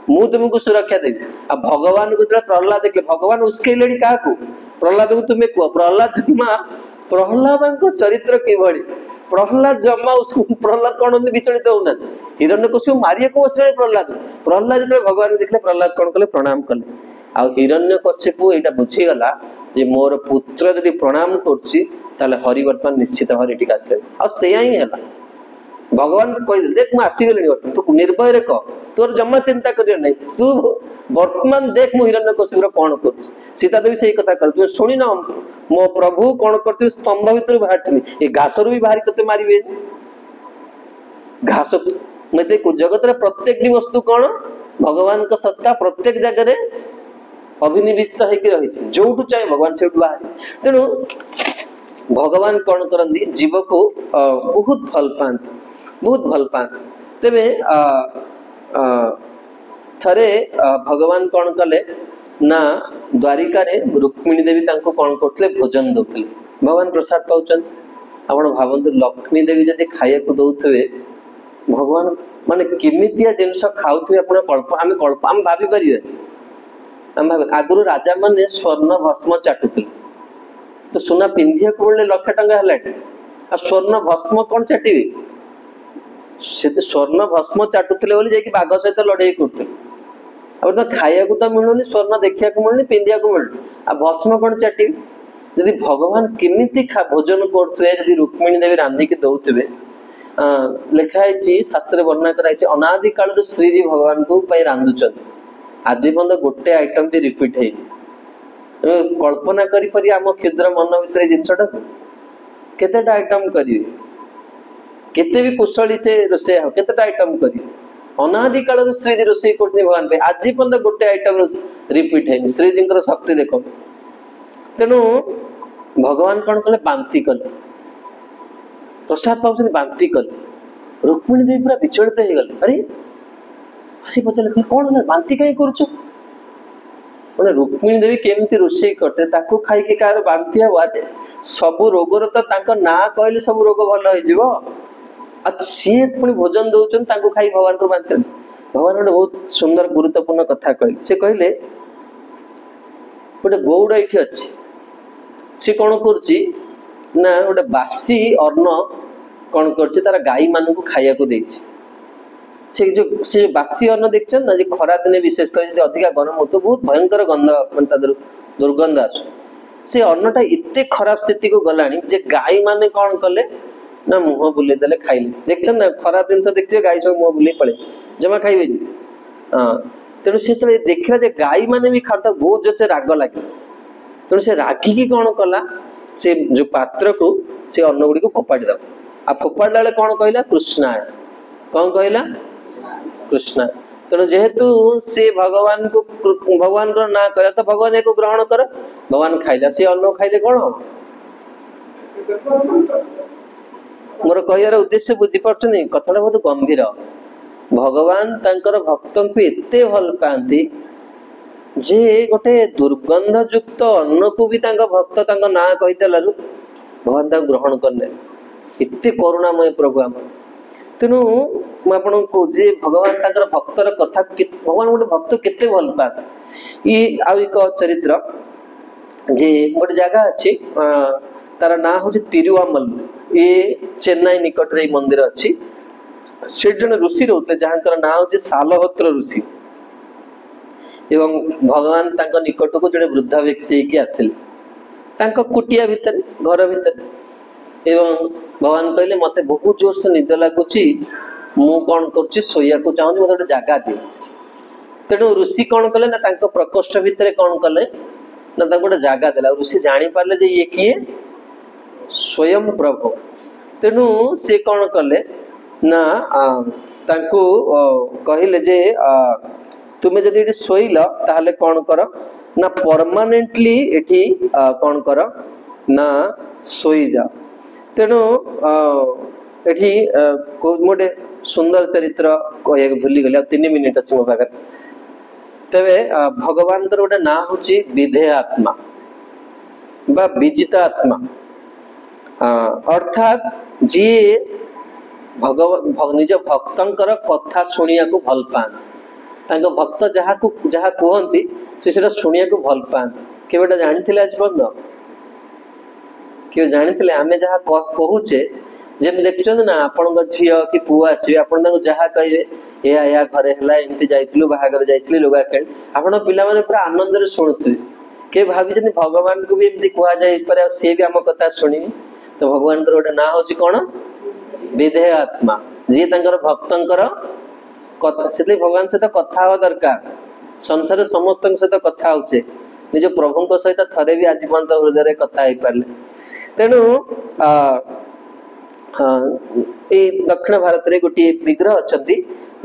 A: मु तुमको सुरक्षा देवी। आ भगवान को जो प्रहलाद देखले भगवान उस्केले क्या प्रहलाद को तुम्हें कह प्रहलाद जमा प्रहलाद चरित्र किभली प्रहलाद जमा उसको प्रहलाद कौन विचलित होना हिरण्यकशिपु मारिया को बसले प्रहलाद प्रहलाद जो भगवान देखले प्रहलाद कौन कले प्रणाम कले आ हिरण्यकशिपु एटा बुझीगला जे मोर पुत्र यदि प्रणाम करछि ताले हरि वर्तमान निश्चित भाव एटिक आसे आ सेया ही हैला भगवान कह देख मु आसीगली वर्तमान तू निर्भय रे कह तोर जम्मा चिंता करियो नहीं तू वर्तमान देख मु हिरण्यकशिपुर कौन कर सीता देवी से कथा कर तू सुनी ना मो प्रभु कौन करते स्तंभ भीतर बाहर ये घास भी बाहरी तोते मारे घास मैं देखू जगत रे प्रत्येक वस्तु कौन भगवान का सत्ता प्रत्येक जगह अभिनिविष्ट होकर रही जो चाहे भगवान से बाहर तेणु भगवान कौन करती जीव को बहुत भल पाती बहुत भल पाती तेरे थरे भगवान कौन कले ना द्वारिका रे रुक्मिणी देवी तांको कौन करते भोजन दौले भगवान प्रसाद पाउछन आपण भावंतु लक्ष्मी देवी जदि खाया को दौथे भगवान माने केमितिया जिनस खाउथि आपण कल्प आम भाभी परिए हम भाभी आगुरु राजा माने स्वर्ण भस्म चाटुथि तो सुना पिंधिया को बोले लाख टंका हला आ स्वर्ण भस्म कौन चाटिबे से स्वर्ण भस्म चाटुथले बोली जे कि बाघ सहित लड़ाई करथि अब तो खाया को तो मिलुनी स्वर्ण देखिया को मिलुनी पिंधिया को मिलुनी आ भस्म कौन चाटिबे यदि भगवान केमिति भोजन करथुए यदि रुक्मिणी देवी रांधी के दौथिबे लिखाई शास्त्र वर्णना कराई अनादि काल श्रीजी भगवान को रांधुचन आज बंद गोटे आइटम टी रिपीट है कल्पना करी परी आम क्षुद्र मन भीतर जिनसटा केतेटा आइटम करिवे केते भी कुशली से रोषे हो केतेटा आइटम करिवे अनादि काल श्रीजी रोषे करते भगवान पे आज बंद गोटे आइटम रिपीट है श्रीजी शक्ति देखो तेणु भगवान कौन कले बांती कले प्रसाद पाउछन बांती कले रुक्मिणी देवी पूरा विचलित हो गले अरे हसी पचारे कौन है बांती कहीं करुछ माने रुक्मिणी देवी केमती रोषे करते ताकू खाई के कार बांती हवा सब रोगर तो तांको ना कहले सब रोग भल हो जिवो आ सी पुणी भोजन दउछन ताकू खाई भगवान को बांती भगवान गोटे बहुत सुंदर गुरुत्वपूर्ण कथा कहले से कहले गोटे गौड़ एठी अछि से कौन करछि ना गोटे बासी अन्न कौन करछि तार गाई मान को खाया को देछि से बासी अन्न देखछन ना जे खरा दिने विशेष कर अधिका गरम हो तो बहुत भयंकर गंध मन दुर्गंध आसु से अन्नटा इत्ते खराब स्थिति को गलानी जे गाई माने कौन कले ना मुह बुले देले खाइले देखछन ना खराब जिंस देखियो गाई सब मुह बुले पड़े जमा खाइबेनी तेणु से देखला जे गाई माने भी खाता बहुत जोर से राग लागे तेणु से रागी की कौन कला से जो पात्र को से अन्न गुड़ी को फोपाड़ी दो आ फोपाड़ा बेले कौन कहला कृष्णा कौन कहला कृष्णा तेणु जेहेतु से भगवान को भगवान को ना करे तो भगवान एक ग्रहण कर भगवान खाइला से अन्न खाइले कौन मोर कहर उद्देश्य बुझी पार्छनी कथाटा बहुत गंभीर भगवान तांकर भक्तों को एते भल पाती जे गोटे दुर्गंध युक्त अन्न को भी तांका भक्त तांका ना कहीदेलु भगवान तांका ग्रहण करने एते करुणामय प्रभु आम तेणु मुझे कह भगवान तांकर भक्तर कथा भगवान गोटे भक्त केते भल पाती ये आउ एक चरित्र जे गोटे जगह अच्छी तार ना हूँ तिरुवामल ये चेन्नई निकट रे मंदिर अच्छी से जन ऋषि रोते जहाँ ना हूँ सालहोत्र ऋषि एवं भगवान तांका निकट को जड़े वृद्धा व्यक्ति की आसिले कुटिया भितर घर भितर एवं भगवान कहले मते बहुत जोर से निद लगुच मु कौन कर शोया को चाहूँ मत गोटे जगह दे तेणु ऋषि कौन कले ना प्रकोष्ठ भितर कौन कले ना गोटे जगह देला ऋषि जानी पारले जे ये किए स्वयं प्रभु तेणु से कौन कले ना तांको कहले जे तुम्हें जदि ये शोल ताहले कौन कर ना परमानेंटली एठी कौन कर ना सोई जा तेणु एठी गोटे सुंदर चरित्र कह भूली गली 3 मिनिट अच्छी मो पाखे तेरे भगवान गोटे ना हूँ विधेय आत्मा बा विजित आत्मा अर्थात जी भगवान निज भक्तंकर कथा शुणिया को भल पान तांको भक्त जहा कहती से शुणा को भल पाते केवेटा जानी आज पर्यटन कि जानी आम जहाँ कहूचे जमी देखुं ना आपण झी कि पुआ आसवे आप जहाँ कहे या घरे है एमती जाइलु बाहागर जाइली लुगा खेल आप पे पूरा आनंद शुणुवे के भाभी भगवान को भी एमती कहुए सी भी आम कथा शुणी तो भगवान गोटे ना हूँ कौन विधेय आत्मा जी भक्तर कथा से भगवान सहित कथा हवा दरकार संसार समस्त सहित कथा होचे निज प्रभु सहित थरे भी आज पर्यंत हृदय कथा हो पारे तेणु दक्षिण भारत में गोटे विग्रह अच्छा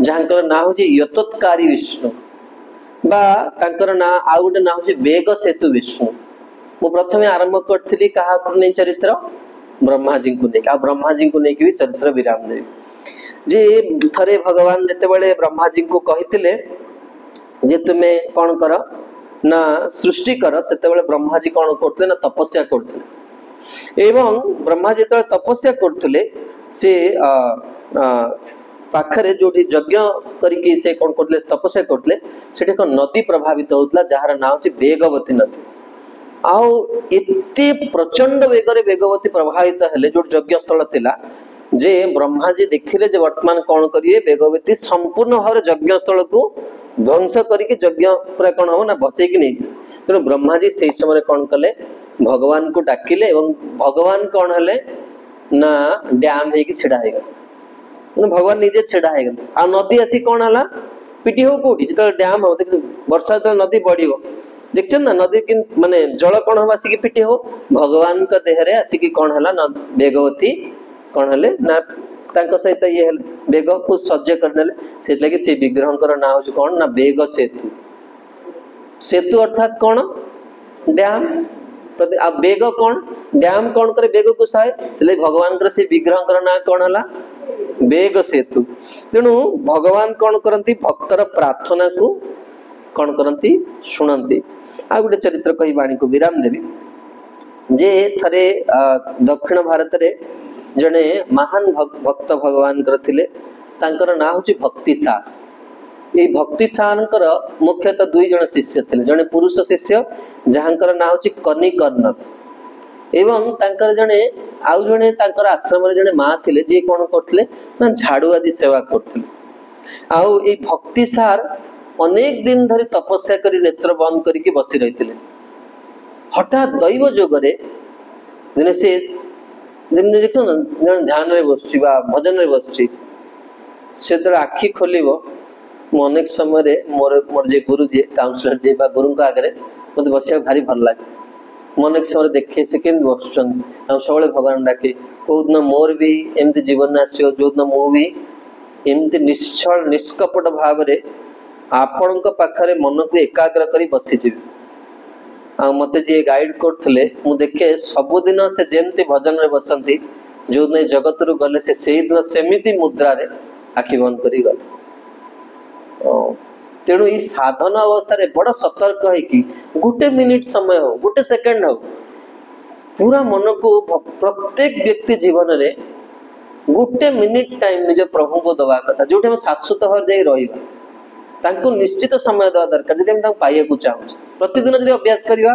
A: जहाँ ना हूँ यतोत्कारी विष्णु बा ना आउ गोटे ना हूँ वेग सेतु विष्णु मु प्रथम आरंभ करी क्या नहीं चरित्र ब्रह्मा जी को लेकिन ब्रह्मा जी को लेकिन भी चरित्र विराम देवी जे थरे भगवान जिते ब्रह्मा जी को कहते जे तुम्हें कौन कर ना सृष्टि कर से ब्रह्मा जी कौन करते ना तपस्या करते एवं ब्रह्मा जी तपस्या करते से पाखरे जो यज्ञ करके से कौन करते तपस्या करते से एक नदी प्रभावित होता जार ना हूँ वेगवती नदी आउ एते प्रचंड वेगर वेगवती प्रभावित हेले जो यज्ञ स्थल थिला जे ब्रह्मा जी देखिले जे वर्तमान कौन करिए वेगवती संपूर्ण भाव यज्ञ स्थल को ध्वंस करके यज्ञ पूरा कौन हम ना बसैकी नहीं तेणु ब्रह्मा जी से समय कौन कले भगवान को डाकिले एवं भगवान कौन हेले ना डैम होगी छिड़ा हो भगवान निजे छिड़ा हो आ नदी आसी कौन है पिटी हो कौटी जो डैम हो वर्षा जो नदी बढ़ देखते ना नदी कि माने जल कौन हम आसिक पिटी हो भगवान का देहरे आसिक कौन है वेगवती कौन है ना सहित ये वेग को सज्ज करने से विग्रह ना हूँ कौन ना वेग सेतु सेतु अर्थात कौन डैम आ वेग कौन डैम कौन करे वेग को सहाय भगवान से विग्रह ना कौन है वेग सेतु तेणु भगवान कौन करती भक्तर प्रार्थना को कौन करती शुणती आ गोटे चरित्र कही वाणी को विराम देवी जे थरे दक्षिण भारत रे जने महान भक्त भगवान करथिले तांकर ना होची भक्ति सार ये भक्ति सार मुख्यतः दुई जन शिष्य थे जने पुरुष शिष्य जहाँकर ना होची कनिकर्ण एवं तांकर जने आउ जने तांकर आश्रम रे जने माँ थिले जे कौन करथिले ना झाड़ू आदि सेवा करथिले आउ ए भक्ति सार अनेक दिन धरी तपस्या करी नेत्र बंद करके बसी रही हठात दैव जोगरे जने से जमी देख ना ध्यान में बस भजन में बस से आखि खोल अनेक समय मोर मोर जे गुरु जी काउंसलर जी गुरु आगे मत बस भारी भल लगे अनेक समय देखे से केम बस सब भगवान डाके कौ दिन मोर भी एमती जीवन आसो जो दिन मुझे एमती निश्चल निष्कपट भाव आपण पाखरे मन को एकाग्र करी बसीजी आ मते जे गाइड करथले मु देखे सबुदिन से जेमती भजन रे बसंती जो दिन जगत रु गले से दिन सेमिति मुद्रा रे आखि बंद करी गले तेणु ई साधन अवस्था रे बड़ सतर्क है कि गोटे मिनिट समय हो गोटे सेकंड हो पूरा मन को प्रत्येक व्यक्ति जीवन रे गोटे मिनिट टाइम निज प्रभु को दवा कथा जो हम शाश्वत भाव जाई रहिबा तांको निश्चित समय देवा दरकार जदि हम पाइया को चाहूँ प्रतिदिन जब अभ्यास करवा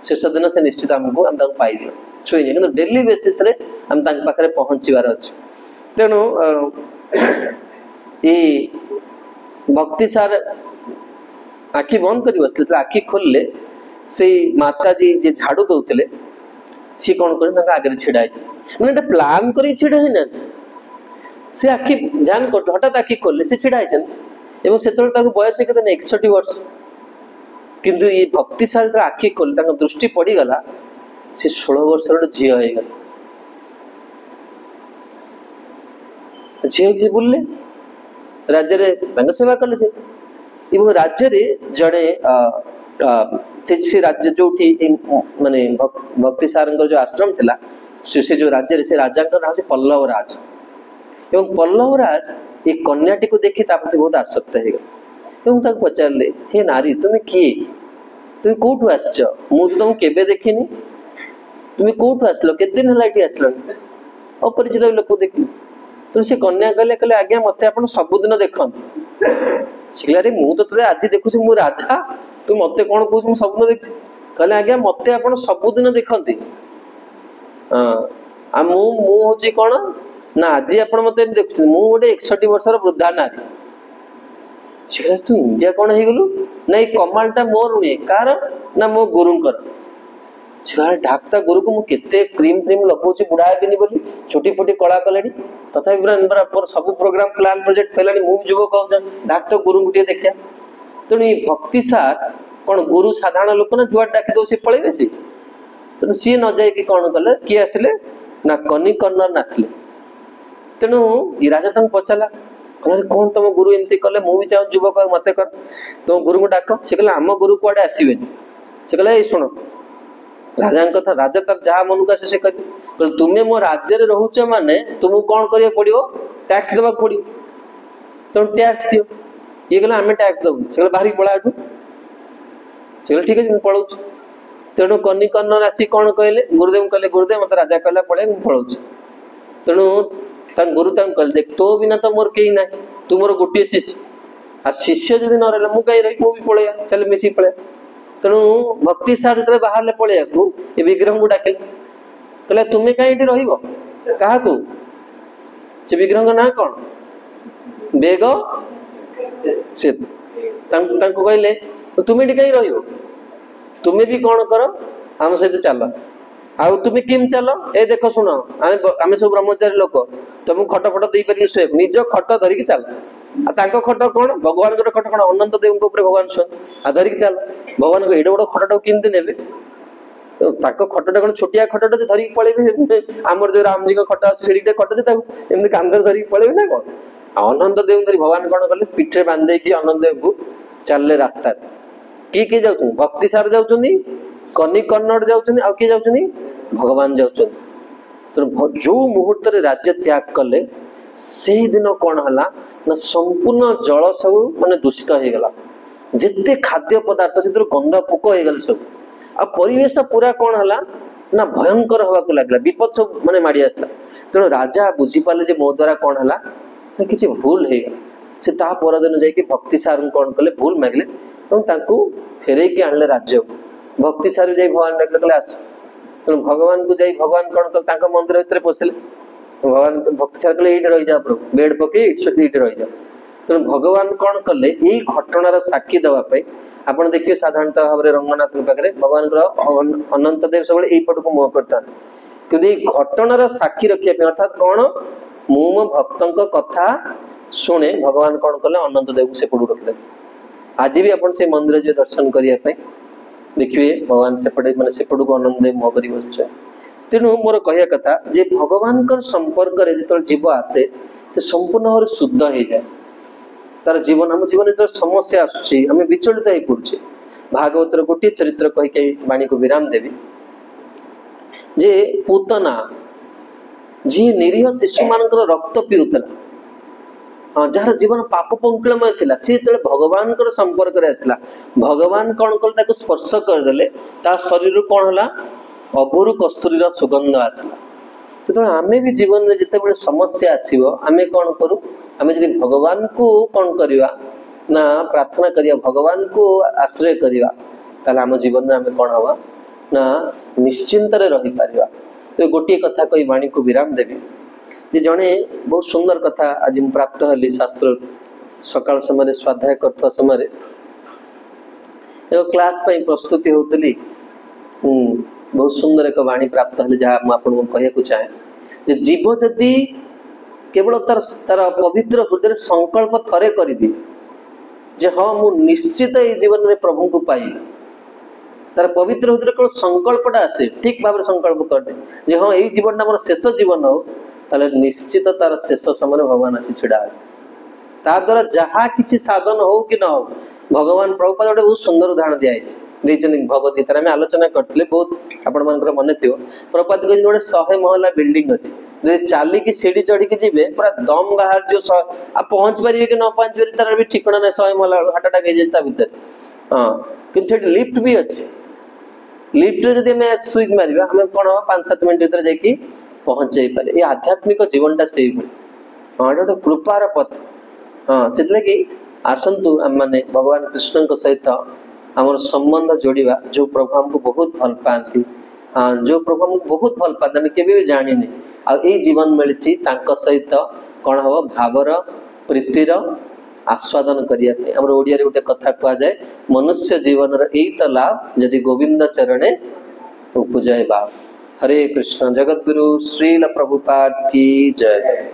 A: शेष दिन से निश्चित आमको हम पाइबे छुईने कि डेली बेसीस रे हम पाखे पहुँचार अच्छे तेणु ये भक्ति सार आखि बंद कर बसते आखि खोलले से माता जी जे झाड़ू दौले सी कौन कर आगे छिड़ा मैंने प्लान कर छिड़ा ना से आखि ध्यान कर हठात आखि खोलले से छिड़ा एवं से बयस के 61 वर्ष किंतु ये भक्ति सार आखि खोल दृष्टि पड़गला से 16 वर्ष झी हो गला झी बुले राज्य सेवा कले से राज्य जड़े से राज्य जो माने भक्ति सार जो आश्रम थिला से जो राज्य से राजा ना पल्लव राज एवं पल्लव राज ये कन्याटी को देखी प्रति बहुत आसक्त है पचारे हे नारी तुम्हें किए तुम कौटू आस मुझे तुम केवे देखनी तुम्हें कौटू आसल के दिन है आसल अपरिचित लोक देख तुम से कन्या कहले कहले आज्ञा मत आप सबुदिन देखते से कहले अरे मु तो तते आज देखुछि मु राजा तू मते कोन कहू मु स्वप्न देखछि कहले आज्ञा मते आपण सबुदिन देखंती आ मु होची कोन ना आज आपण मते देखुछि मु गोटे 61 वर्षर वृद्धा नारी से कहले तू इंडिया कोन हे गेलु नहीं कमालटा मोर नुहे कार ना मो गुरुंकर से डाक्ता गुरु को मुझे क्रीम क्रीम लगौची बुढ़ा हेनी बोली छोटी फोटी कला कले तथा सब प्रोग्राम प्लान प्रोजेक्ट फेलानी मुझे युवक कहूँ डाक्तर गुरु को देखा तेणु ये भक्ति सार कौन गुरु साधारण लोक ना जुआ डाक दो सी पलैबे सी तेणु सी न जाए कौन कले किए आसिले ना कनी कर्णर आसिले तेणु ये राजा तक पचारा कहले कौन तुम गुरु एमती कले मुझे चाहूँ युवक मत कर तुम गुरु को डाक से कहले आम गुरु कुआडे आसबे से कहले शुण राजा कथा राजा तर जहाँ मन को आसे कर तुम्हें मो राज्य रे रहुच माने तुमको कौन करिया पड़ियो टैक्स देबा पड़ियो तुम टैक्स दियो ये कहले आमे टैक्स दबु से कहले बाहरी पळा एठु से कहले ठीक है मु पळौछ तेणु कनी कर्णर आसी कौन कहले गुरुदेव कहले गुरुदेव मत राजा कहला पळे मु पळौछ तेणु ता गुरु ता कहले देख तो बिना तो मोर केही ना तू मोर गोटे शिष्य आ शिष्य जदि न रहले मु कहि रही मु भी पळया चल मिसी पळे तेणु भक्ति सार जो बाहर पड़े ये विग्रह को डाके कहले तुम्हें कहीं रहिबो कहा को से विग्रह का ना कौन बेग से कहले तो तुम्हें कहीं रहिबो तुम्हें भी कौन कर आम सहित चल आउ तुम्हें किम चल ए देख शुण आम सब ब्रह्मचारी लोक तुमको खट फट दे पारि शुए निज खट धरिकी चल खट कौन भगवान खट कौन अनंत देव भगवान शुए आ धरिकी चल भगवान को एडे बड़ खटा केमती ने खटा कौन छोटिया खटा धरिकी पलैबे आमर जो राम जी खटा सीढ़ी खटा एमती कांधर धरिकी पलैबे ना कौन अनंत देव धरी भगवान कौन कले पिठे बांधे कि अनंत देव को चलले रास्ता किए जाऊँ भक्ति सार जाऊँ कनी कर्णड़ जाऊँ आ किए जाऊँ भगवान जाऊँ तो जो मुहूर्त राज्य त्याग कले से दिन कौन है ना संपूर्ण जल सब माने दूषित हो गला जिते खाद्य पदार्थ से गंध पोक हो गले सब आ परिवेश पूरा कौन है ना भयंकर हवा को लगला विपद सब माने माड़ी आसला तेणु राजा बुझी पाले जे मो द्वारा कौन है ना किसी भूल हो गला से ता पर दिन जाके भक्ति सार कौन कले भूल मांगले तांको फेरे के आनले राज्य भक्ति सार जाई भगवान डाकले कले आस तेणु भगवान को जाई भगवान कौन कले तांको मंदिर भितर पसिले भगवान भक्ति सार कले एठी रहि जा प्रभु बेड पके एठी रहि जा तेणु भगवान कौन कले यही घटनार साक्षी देवाई आपड़ देखिए साधारणतः भाव में रंगनाथ पाखे भगवान अनंत देव सब यहीपट को मुह करता कि घटनार साक्षी रखा अर्थात कौन मु मो भक्त कथा शुणे भगवान कौन कले अनंत देव से पड़ू रखले आज भी आप मंदिर जो दर्शन करने देखिए भगवान सेपटे मैंने सेपट को अनंत देव मुह कर बस तेणु मोर कह कथा जे भगवान संपर्क जो जीव आसे से संपूर्ण भाव शुद्ध हो जाए तार जीवन आम जीवन जो समस्या आम विचलित हो पड़े भागवतर गोटे चरित्र कही वाणी को विराम देवी जे पूतना जी निरीह शिशु मान रक्त पीऊला जार जीवन पाप पंकिलमय थिला सी तले भगवान कर संपर्क रे आसला भगवान कौन कल ताको स्पर्श करदेले ता शरीर कौन होला अगुरु कस्तूरी सुगंध आसला से आमे भी जीवन में जिते बड़े समस्या आसीबो आमे कौन करू आमे जदि भगवान को कौन करिवा ना प्रार्थना करिया भगवान को आश्रय करिवा ताले आम जीवन में आमे कौन हवा ना निश्चिंत रे रही पारिवा तो गोटे कथा कही वाणी को विराम देवी जे जने बहुत सुंदर कथा आज प्राप्त हली शास्त्र सकाल समय स्वाध्याय करता समय एक क्लास पई प्रस्तुति होतली बहुत सुंदर एक वाणी प्राप्त हली जहाँ मुझे कहूँ चाहे जे जीव जदि केवल तार तार पवित्र हृदय संकल्प थरे कर दी जे हाँ मु निश्चित ये जीवन में प्रभु को पाई तार पवित्र हृदय केवल संकल्पटा आसे ठीक भाव संकल्प कर दे जे हाँ यही जीवन मोर शेष जीवन हो ताले निश्चित तार शेष समय भगवान आसी छिड़ा ता द्वारा जहाँ किसी साधन हो कि न हो भगवान प्रभुपाद गोटे बहुत सुंदर उदाहरण दिखाई भगवदगीता आम आलोचना करते बहुत आपण मन थी प्रभुपाद कह गोटे 100 महला बिल्डिंग अच्छी चलिकी सीढ़ी चढ़ी जी पूरा दम बाहर जो पहुंच पारे कि न पहुंच पारे तार भी ठिकाना ना 100 महला हार्ट अटैक हो भितर हाँ कि लिफ्ट भी अच्छी लिफ्ट जब स्विच मारे आम कौन हम 5-7 मिनट भर जाकि पहुंच जापे ये आध्यात्मिक जीवनटा से हाँ गोटे कृपार पथ हाँ से आसतु आम मैंने भगवान कृष्ण सहित आमर संबंध जोड़ा जो प्रभु हमको बहुत भल पाती। हाँ जो प्रभु हमको बहुत भल पाते आम केवे भी जानी आई जीवन मिली सहित कौन हम भावर प्रीतिर आस्वादन करने आम ओडिया गोटे कथा कह जाए मनुष्य जीवन यही तो लाभ जदि गोविंद चरणे उपजय भाव। हरे कृष्ण। जगद्गुरु श्रील प्रभुपाद की जय।